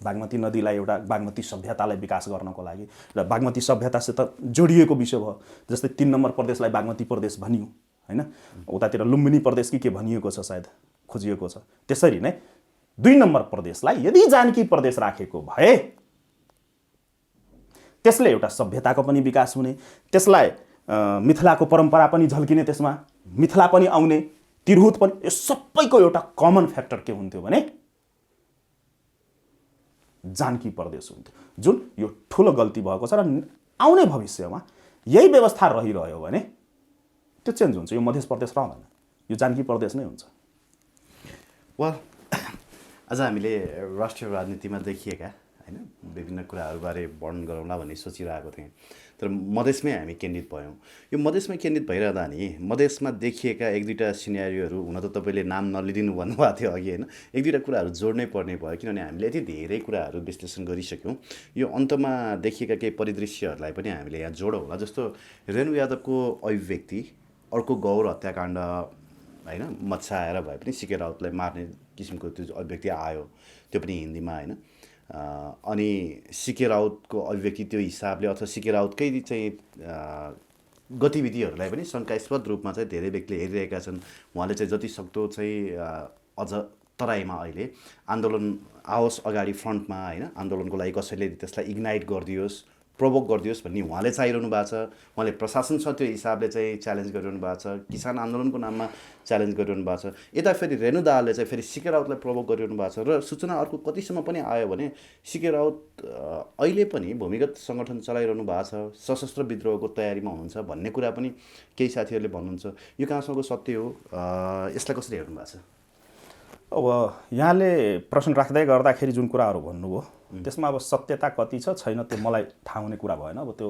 S1: बागमती नदीलाई एउटा बागमती सभ्यतालाई विकास गर्नको लागि र बागमती सभ्यतासित जोडिएको विषय भयो। जस्तै 3 नम्बर प्रदेशलाई बागमती प्रदेश भनियो हैन, उतातिर लुम्बिनी प्रदेश के भनिएको छ सायद, खोजिएको छ। त्यसरी नै 2 नम्बर प्रदेशलाई यदि जानकी प्रदेश राखेको भए त्यसले एउटा सभ्यताको पनि विकास हुने, त्यसलाई मिथिलाको परम्परा पनि झल्किने, त्यसमा मिथिला पनि आउने, तिरहुत पनि, यो सबैको एउटा कमन फ्याक्टर के हुन्थ्यो भने जानकी प्रदेश हुन्थ्यो। जुन यो ठुलो गल्ती भएको छ र आउने भविष्यमा यही व्यवस्था रहिरह्यो भने त्यो चेन्ज हुन्छ। यो मध्य प्रदेश रहँदैन, यो जानकी प्रदेश नै हुन्छ।
S2: वेल, आज हामीले राष्ट्रिय राजनीतिमा देखिएका हैन विभिन्न कुराहरूबारे वर्णन गरौँला भन्ने सोचिरहेको थिएँ, तर मधेसमै हामी केन्द्रित भयौँ। यो मधेसमै केन्द्रित भइरहँदा नि मधेसमा देखिएका 1-2टा सिनेरियोहरू, हुन त तपाईँले नाम नलिदिनु भन्नुभएको थियो अघि होइन, 1-2टा कुराहरू जोड्नै पर्ने भयो, किनभने हामीले यति धेरै कुराहरू विश्लेषण गरिसक्यौँ। यो अन्तमा देखिएका केही परिदृश्यहरूलाई पनि हामीले यहाँ जोडौँ होला। जस्तो रेणु यादवको अभिव्यक्ति, अर्को गौर हत्याकाण्ड होइन, मत्स्याएर भए पनि सिके राउतलाई मार्ने किसिमको त्यो अभिव्यक्ति आयो, त्यो पनि हिन्दीमा होइन। अनि सिके राउतको अभिव्यक्ति त्यो हिसाबले अथवा सिके राउतकै चाहिँ गतिविधिहरूलाई पनि शङ्कास्पद रूपमा चाहिँ धेरै व्यक्तिले हेरिरहेका छन्। उहाँले चाहिँ जति सक्दो चाहिँ अझ तराईमा अहिले आन्दोलन आओस् अगाडि फ्रन्टमा होइन, आन्दोलनको लागि कसैले त्यसलाई इग्नाइट गरिदियोस् प्रोभोक गरिदियोस् भन्ने उहाँले चाहिरहनु भएको छ। उहाँले प्रशासनसँग त्यो हिसाबले चाहिँ च्यालेन्ज गरिरहनु भएको छ, किसान आन्दोलनको नाममा च्यालेन्ज गरिरहनु भएको छ। यता फेरि रेणु दाहालले चाहिँ फेरि सिके राउतलाई प्रोभोक गरिरहनु भएको छ र सूचना अर्को कतिसम्म पनि आयो भने सिके राउत अहिले पनि भूमिगत सङ्गठन चलाइरहनु भएको छ, सशस्त्र विद्रोहको तयारीमा हुनुहुन्छ भन्ने कुरा पनि केही साथीहरूले भन्नुहुन्छ। यो कहाँसम्मको सत्य हो, यसलाई कसरी हेर्नु भएको छ?
S1: अब यहाँले प्रश्न राख्दै गर्दाखेरि जुन कुराहरू भन्नुभयो त्यसमा अब सत्यता कति छ छैन त्यो मलाई थाहा हुने कुरा भएन। अब त्यो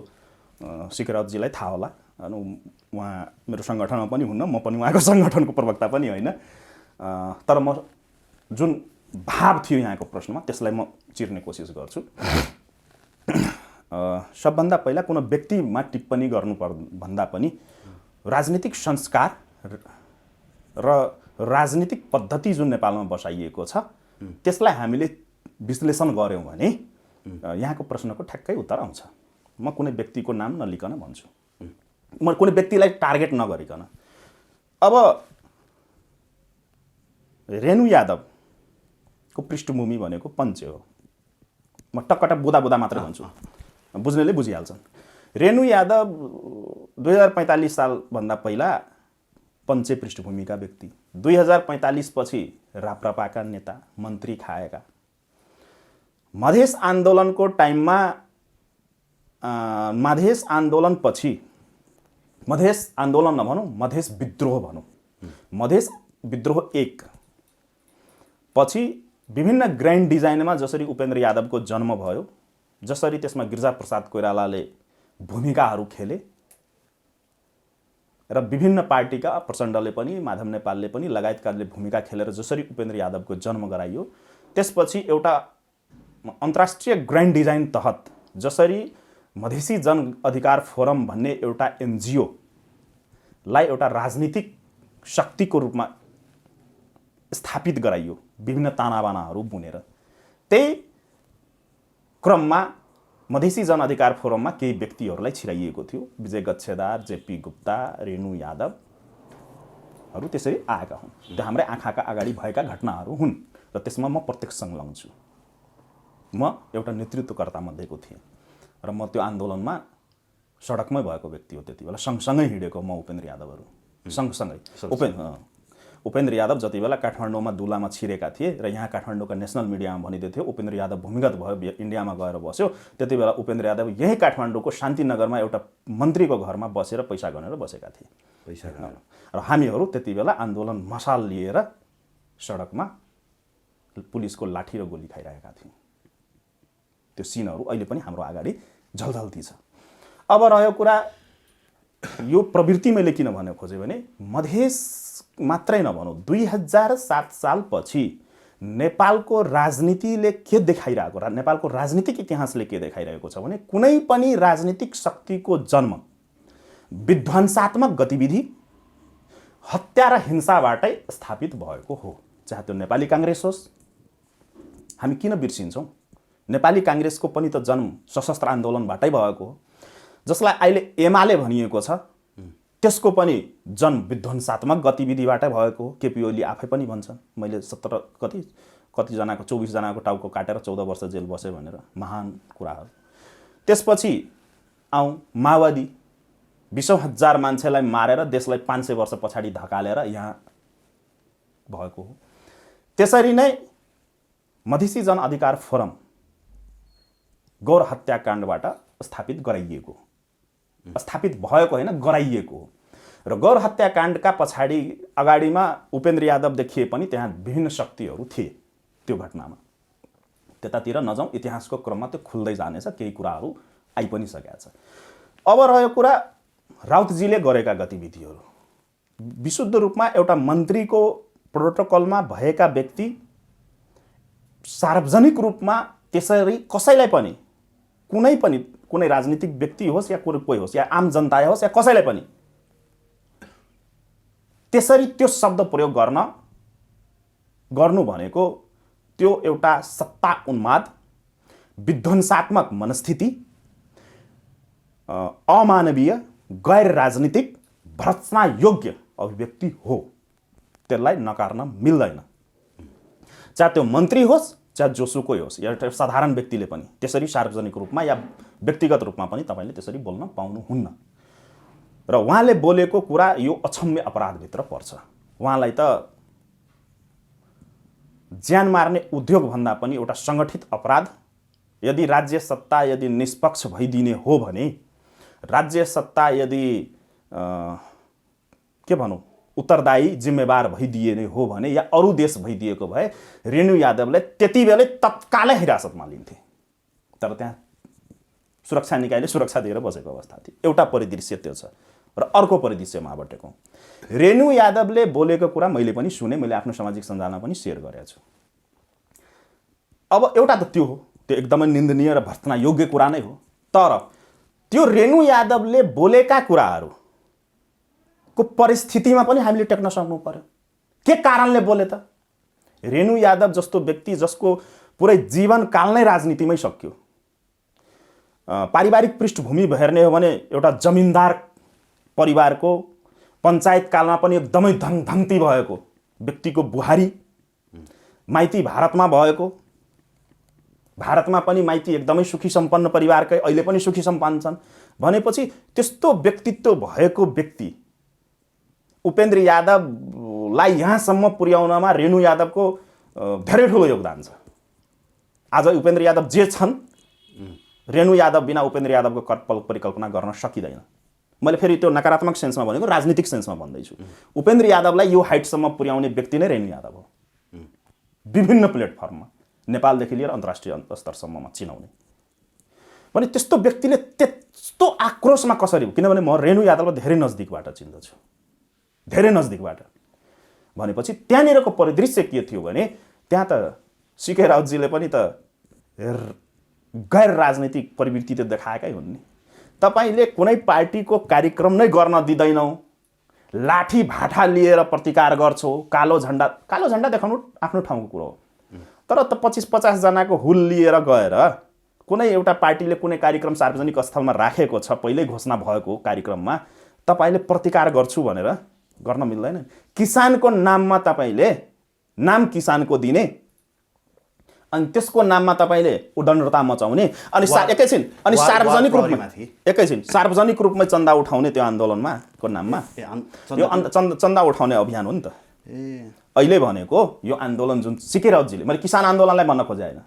S1: सिके राउतजीलाई थाहा होला। अनि उहाँ मेरो सङ्गठनमा पनि हुन्न, म पनि उहाँको सङ्गठनको प्रवक्ता पनि होइन। तर म जुन भाव थियो यहाँको प्रश्नमा त्यसलाई म चिर्ने कोसिस गर्छु। सबभन्दा पहिला कुनै व्यक्तिमा टिप्पणी गर्नुभन्दा पनि राजनीतिक संस्कार र राजनीतिक पद्धति जुन नेपालमा बसाइएको छ त्यसलाई हामीले विश्लेषण गऱ्यौँ भने यहाँको प्रश्नको ठ्याक्कै उत्तर आउँछ। म कुनै व्यक्तिको नाम नलिकन भन्छु, म कुनै व्यक्तिलाई टार्गेट नगरिकन। अब रेणु यादवको पृष्ठभूमि भनेको पञ्चे हो। म टक्कटक बुदा मात्रै भन्छु, बुझ्नेले बुझिहाल्छन्। रेणु यादव 2045 सालभन्दा पहिला पञ्चे पृष्ठभूमिका व्यक्ति, 2045 पछि राप्रपाका नेता, मन्त्री खाएका, मधेस आन्दोलनको टाइममा मधेस आन्दोलन पछि, मधेस आन्दोलन नभनौँ, मधेस विद्रोह भनौँ, मधेस विद्रोह 1 पछि विभिन्न ग्रान्ड डिजाइनमा जसरी उपेन्द्र यादवको जन्म भयो, जसरी त्यसमा गिरिजाप्रसाद कोइरालाले भूमिकाहरू खेले र विभिन्न पार्टीका प्रचण्डले पनि, माधव नेपालले पनि लगायतकाले भूमिका खेलेर जसरी उपेन्द्र यादवको जन्म गराइयो, त्यसपछि एउटा अन्तर्राष्ट्रिय ग्रान्ड डिजाइन तहत जसरी मधेसी जन अधिकार फोरम भन्ने एउटा एनजिओलाई एउटा राजनीतिक शक्तिको रूपमा स्थापित गराइयो विभिन्न तानाबानाहरू बुनेर। त्यही क्रममा मधेसी जनअधिकार फोरममा केही व्यक्तिहरूलाई छिराइएको थियो। विजय गच्छेदार, जेपी गुप्ता, रेणु यादवहरू त्यसरी आएका हुन्। त्यो हाम्रै आँखाका अगाडि भएका घटनाहरू हुन् र त्यसमा म प्रत्यक्ष संलग्न छु। म एउटा नेतृत्वकर्ता मध्येको थिएँ र म त्यो आन्दोलनमा सडकमै भएको व्यक्ति हो। त्यति बेला सँगसँगै हिँडेको म उपेन्द्र यादवहरू सँगसँगै। उपेन्द्र यादव जति बेला काठमाडौँमा दुलामा छिरेका थिए र यहाँ काठमाडौँका नेसनल मिडियामा भनिँदै थियो उपेन्द्र यादव भूमिगत भयो, इन्डियामा गएर बस्यो, त्यति बेला उपेन्द्र यादव यही काठमाडौँको शान्तिनगरमा एउटा मन्त्रीको घरमा बसेर पैसा गनेर बसेका थिए। र हामीहरू त्यति बेला आन्दोलन मसाल लिएर सडकमा पुलिसको लाठी र गोली खाइरहेका थियौँ। त्यो सिनहरू अहिले पनि हाम्रो अगाडि झलझल्ती छ। अब रह्यो कुरा यो प्रवृत्ति मैले किन भन्न खोजेँ भने मधेस मात्रै नभनौँ, 2007 सालपछि नेपालको राजनीतिले के देखाइरहेको, नेपालको राजनीतिक इतिहासले के देखाइरहेको छ भने कुनै पनि राजनीतिक शक्तिको जन्म विध्वंसात्मक गतिविधि, हत्या र हिंसाबाटै स्थापित भएको हो। चाहे त्यो नेपाली काङ्ग्रेस होस्, हामी किन बिर्सिन्छौँ? नेपाली काङ्ग्रेसको पनि त जन्म सशस्त्र आन्दोलनबाटै भएको हो। जसलाई अहिले एमाले भनिएको छ त्यसको पनि जन्म विध्वंसात्मक गतिविधिबाट भएको हो। केपी ओली आफै पनि भन्छन् मैले कतिजनाको 24 जनाको टाउको काटेर 14 वर्ष जेल बसेँ भनेर। महान कुराहरू। त्यसपछि माओवादी 20,000 मान्छेलाई मारेर देशलाई 500 वर्ष पछाडि धकालेर यहाँ भएको हो। त्यसरी नै मधेसी जनअधिकार फोरम गौर हत्याकाण्डबाट स्थापित गराइएको, स्थापित भएको होइन गराइएको हो। र गौर हत्याकाण्डका पछाडि अगाडिमा उपेन्द्र यादव देखिए पनि त्यहाँ विभिन्न शक्तिहरू थिए त्यो घटनामा। त्यतातिर नजाउँ, इतिहासको क्रममा त्यो खुल्दै जानेछ, केही कुराहरू आइ पनि सकेका छ। अब रह्यो कुरा राउतजीले गरेका गतिविधिहरू। विशुद्ध रूपमा एउटा मन्त्रीको प्रोटोकलमा भएका व्यक्ति सार्वजनिक रूपमा त्यसरी कसैलाई पनि कुनै राजनीतिक व्यक्ति होस् या कोही होस् या आम जनता होस् या कसैलाई पनि त्यसरी त्यो शब्द प्रयोग गर्नु भनेको त्यो एउटा सत्ता उन्माद, विध्वंसात्मक मनस्थिति, अमानवीय, गैर राजनीतिक, भर्त्सना योग्य अभिव्यक्ति हो। त्यसलाई नकार्न मिल्दैन। चाहे त्यो मन्त्री होस् चाहे जोसुकै होस् या एउटा साधारण व्यक्तिले पनि त्यसरी सार्वजनिक रूपमा या व्यक्तिगत रूपमा पनि तपाईँले त्यसरी बोल्न पाउनुहुन्न। र उहाँले बोलेको कुरा यो अक्षम्य अपराधभित्र पर्छ। उहाँलाई त ज्यान मार्ने उद्योगभन्दा पनि एउटा सङ्गठित अपराध, यदि राज्य सत्ता यदि निष्पक्ष भइदिने हो भने, राज्य सत्ता यदि के भनौँ उत्तरदायी जिम्मेवार भइदिए हो भने या अरू देश भइदिएको भए रेणु यादवलाई त्यति बेलै तत्कालै हिरासतमा लिन्थे। तर त्यहाँ सुरक्षा निकायले सुरक्षा दिएर बसेको अवस्था थियो। एउटा परिदृश्य त्यो छ। र अर्को परिदृश्य महाबटेको रेणु यादवले बोलेको कुरा मैले पनि सुने, मैले आफ्नो सामाजिक सञ्जालमा पनि सेयर गरेको छु। अब एउटा त त्यो हो, त्यो एकदमै निन्दनीय र भर्त्सना योग्य कुरा नै हो। तर त्यो रेणु यादवले बोलेका कुराहरू को परिस्थितिमा पनि हामीले टेक्न सक्नु पर्यो। के कारणले बोले त? रेणु यादव जस्तो व्यक्ति जसको पुरै जीवनकाल नै राजनीतिमै सक्यो, पारिवारिक पृष्ठभूमि हेर्ने हो भने एउटा जमिनदार परिवारको, पञ्चायतकालमा पनि एकदमै धनधन्ती भएको व्यक्तिको बुहारी, माइती भारतमा भएको, भारतमा पनि माइती एकदमै सुखी सम्पन्न परिवारकै, अहिले पनि सुखी सम्पन्न छन् भनेपछि त्यस्तो व्यक्तित्व भएको व्यक्ति उपेन्द्र यादवलाई यहाँसम्म पुर्याउनमा रेणु यादवको धेरै ठुलो योगदान छ। आज उपेन्द्र यादव जे छन्, रेणु यादव बिना उपेन्द्र यादवको परिकल्पना गर्न सकिँदैन। मैले फेरि त्यो नकारात्मक सेन्समा भनेको राजनीतिक सेन्समा भन्दैछु। उपेन्द्र यादवलाई यो हाइटसम्म पुर्याउने व्यक्ति नै रेणु यादव हो। विभिन्न प्लेटफर्ममा नेपालदेखि लिएर अन्तर्राष्ट्रिय स्तरसम्ममा चिनाउने भने त्यस्तो व्यक्तिले त्यस्तो आक्रोशमा कसरी, किनभने म रेणु यादवलाई धेरै नजदिकबाट चिन्दछु, धेरै नजदिकबाट। भनेपछि त्यहाँनिरको परिदृश्य के थियो भने त्यहाँ त सीके राउतजीले पनि त गैर राजनीतिक प्रवृत्ति त देखाएकै हुन् नि। तपाईँले कुनै पार्टीको कार्यक्रम नै गर्न दिँदैनौ, लाठी भाटा लिएर प्रतिकार गर्छौ, कालो झन्डा देखाउनु आफ्नो ठाउँको कुरो हो। तर त 25-50 जनाको हुल लिएर गएर कुनै एउटा पार्टीले कुनै कार्यक्रम सार्वजनिक स्थलमा राखेको छ, पहिल्यै घोषणा भएको कार्यक्रममा तपाईँले प्रतिकार गर्छु भनेर गर्न मिल्दैन। किसानको नाममा तपाईँले नाम किसानको दिने अनि त्यसको नाममा तपाईँले उद्दण्डता मचाउने अनि सार्वजनिक रूपमै चन्दा उठाउने त्यो आन्दोलनमा को नाममा यो चन्दा उठाउने अभियान हो नि त। अहिले भनेको यो आन्दोलन जुन सीके राउतजीले, मैले किसान आन्दोलनलाई भन्न खोजे होइन,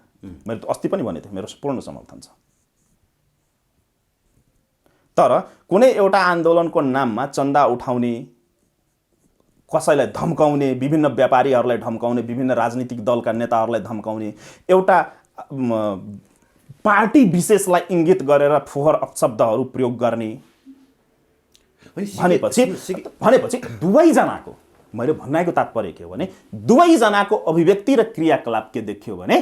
S1: मैले अस्ति पनि भनेको थिएँ, मेरो पूर्ण समर्थन छ। तर कुनै एउटा आन्दोलनको नाममा चन्दा उठाउने, कसैलाई धम्काउने, विभिन्न व्यापारीहरूलाई धम्काउने, विभिन्न राजनीतिक दलका नेताहरूलाई धम्काउने, एउटा पार्टी विशेषलाई इङ्गित गरेर फोहोर अपशब्दहरू प्रयोग गर्ने भनेपछि दुवैजनाको, मैले भन्नाको तात्पर्य के हो भने दुवैजनाको अभिव्यक्ति र क्रियाकलाप के देखियो भने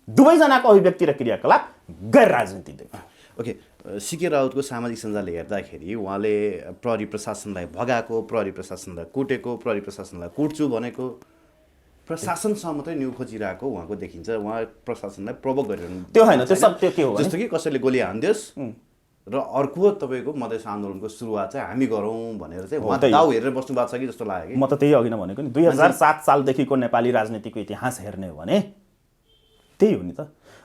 S1: दुवैजनाको अभिव्यक्ति र क्रियाकलाप गैर राजनीतिक देखियो।
S2: ओके, सीके राउतको सामाजिक सञ्जाल हेर्दाखेरि उहाँले प्रहरी प्रशासनलाई भगाएको, प्रहरी प्रशासनलाई कुटेको, प्रहरी प्रशासनलाई कुट्छु भनेको, प्रशासनसम्म चाहिँ न्यु खोजिरहेको उहाँको देखिन्छ। उहाँ प्रशासनलाई प्रवोक गरिरहनु
S1: त्यो होइन, त्यो सब त्यो के हो
S2: जस्तो कि कसैले गोली हानिदियोस् र अर्को तपाईँको मधेस आन्दोलनको सुरुवात चाहिँ हामी गरौँ भनेर चाहिँ उहाँ दाउ हेरेर बस्नु भएको छ कि जस्तो लाग्यो कि।
S1: म त त्यही अघि नै भनेको नि, 2007 सालदेखिको नेपाली राजनीतिको इतिहास हेर्ने हो भने त्यही हो नि त।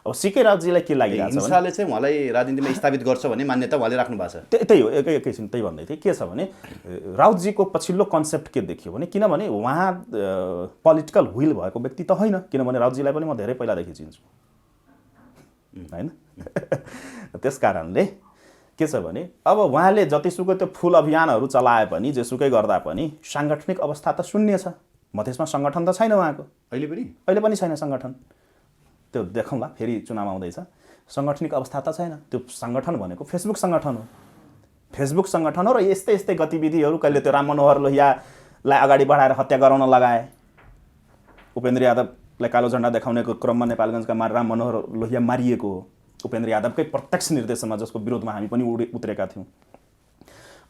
S1: अब सीके राउतजीलाई के लागिरहेको छ भने
S2: हिंसाले चाहिँ उहाँलाई राजनीतिमा स्थापित गर्छ भन्ने मान्यता उहाँले राख्नु भएको छ।
S1: त्यही हो, एकैछिन त्यही भन्दै थिएँ। के छ भने राउतजीको पछिल्लो कन्सेप्ट के देखियो भने, किनभने उहाँ पोलिटिकल विल भएको व्यक्ति त होइन, किनभने राउतजीलाई पनि म धेरै पहिलादेखि चिन्छु होइन। त्यस कारणले के छ भने अब उहाँले जतिसुकै त्यो फुल अभियानहरू चलाए पनि, जेसुकै गर्दा पनि साङ्गठनिक अवस्था त शून्य छ। मधेसमा सङ्गठन त छैन उहाँको, अहिले पनि छैन सङ्गठन। त्यो देखौँला, फेरि चुनाव आउँदैछ, सङ्गठनिक अवस्था त छैन। त्यो सङ्गठन भनेको फेसबुक सङ्गठन हो, फेसबुक सङ्गठन हो। र यस्तै यस्तै गतिविधिहरू कहिले त्यो राम मनोहर लोहियालाई अगाडि बढाएर हत्या गराउन लगाए, उपेन्द्र यादवलाई कालो झन्डा देखाउनेको क्रममा नेपालगञ्जका राम मनोहर लोहिया मारिएको हो, उपेन्द्र यादवकै प्रत्यक्ष निर्देशनमा, जसको विरोधमा हामी पनि उत्रेका थियौँ।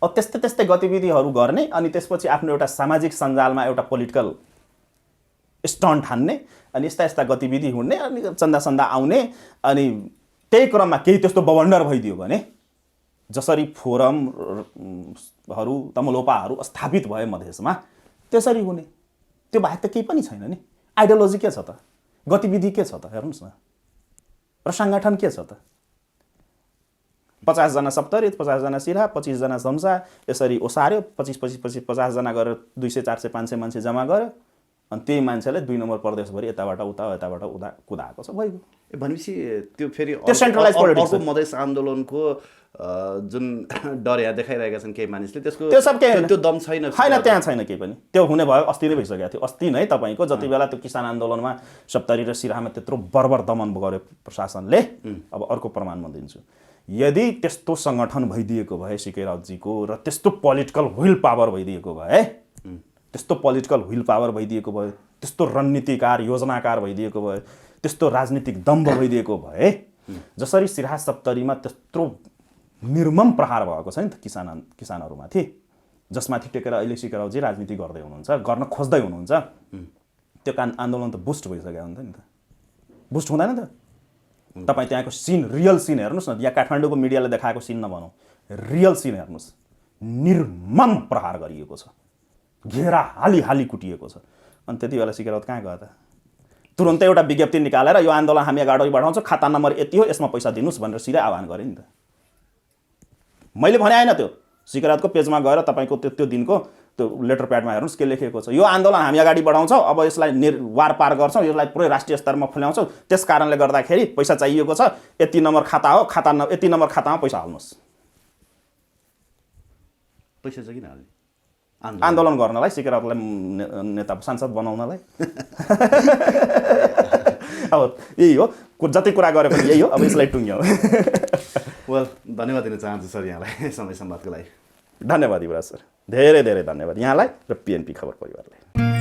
S1: अब त्यस्तै त्यस्तै गतिविधिहरू गर्ने अनि त्यसपछि आफ्नो एउटा सामाजिक सञ्जालमा एउटा पोलिटिकल स्टन्ट हान्ने अनि यस्ता यस्ता गतिविधि हुने अनि चन्दा आउने अनि त्यही क्रममा केही त्यस्तो बवन्डर भइदियो भने जसरी फोरमहरू तमलोपाहरू स्थापित भए मधेसमा त्यसरी हुने। त्यो बाहेक त केही पनि छैन नि। आइडियोलोजी के छ त, गतिविधि के छ त, हेर्नुहोस् न, र सङ्गठन के छ त? 50 जना सप्तरी, 50 जना सिरा, 25 जना धम्सा, यसरी ओसार्यो, 50 जना गरेर 200 400 500 मान्छे जम्मा गर्यो, अनि त्यही मान्छेले 2 नम्बर प्रदेशभरि यताबाट उता यताबाट उता कुदाएको छ भइगयो।
S2: भनेपछि त्यो फेरि
S1: त्यो सेन्ट्रलाइज पोलिटिक्स
S2: अर्को मधेस आन्दोलनको जुन डर यहाँ देखाइरहेका छन् केही मानिसले, त्यसको
S1: त्यो सब के
S2: त्यो दम छैन
S1: होइन, त्यहाँ छैन केही पनि। त्यो हुने भयो अस्ति नै भइसकेको थियो। अस्ति नै तपाईँको जति बेला त्यो किसान आन्दोलनमा सप्तरी र सिराहामा त्यत्रो बर्बर दमन गर्यो प्रशासनले, अब अर्को प्रमाण म दिन्छु। यदि त्यस्तो सङ्गठन भइदिएको भए सिके राउतजीको र त्यस्तो पोलिटिकल व्हिल पावर भइदिएको भए, त्यस्तो पोलिटिकल व्हिल पावर भइदिएको भए, त्यस्तो रणनीतिकार योजनाकार भइदिएको भए, त्यस्तो राजनीतिक दम्भ भइदिएको भए, जसरी सिराहा सप्तरीमा त्यत्रो निर्मम प्रहार भएको छ नि त किसानहरूमाथि, जसमाथि टेकेर अहिले सिके राउतजी राजनीति गर्दै हुनुहुन्छ, गर्न खोज्दै हुनुहुन्छ, त्यो आन्दोलन त बुस्ट भइसक्यो हुन्छ नि त, बुस्ट हुँदैन त? तपाईँ त्यहाँको सिन, रियल सिन हेर्नुहोस् न, यहाँ काठमाडौँको मिडियाले देखाएको सिन नभनौँ, रियल सिन हेर्नुहोस्, निर्मम प्रहार गरिएको छ, घेरा हाली कुटिएको छ। अनि त्यति बेला सिके राउत कहाँ गयो त? तुरुन्तै एउटा विज्ञप्ति निकालेर यो आन्दोलन हामी अगाडि बढाउँछौँ, खाता नम्बर यति हो, यसमा पैसा दिनुहोस् भनेर सिधै आह्वान गरेँ नि त। मैले भने आएन, त्यो सिके राउतको पेजमा गएर तपाईँको त्यो दिनको त्यो लेटर प्याडमा हेर्नुहोस् के लेखेको छ, यो आन्दोलन हामी अगाडि बढाउँछौँ, अब यसलाई वार पार गर्छौँ, यसलाई पुरै राष्ट्रिय स्तरमा फैलाउँछौँ, त्यस कारणले गर्दाखेरि पैसा चाहिएको छ, यति नम्बर खाता हो, यति नम्बर खातामा पैसा हाल्नुहोस्।
S2: पैसा चाहिँ किन हाल्ने?
S1: आन्दोलन गर्नलाई, सिके राउतलाई नेता सांसद बनाउनलाई। अब यही हो, जति कुरा गरे पनि यही हो, अब यसलाई टुङ्ग्यौँ।
S2: वेल, धन्यवाद दिन चाहन्छु सर यहाँलाई समय संवादको लागि।
S1: धन्यवाद युवराज सर, धेरै धेरै धन्यवाद यहाँलाई र पिएनपी खबर परिवारलाई।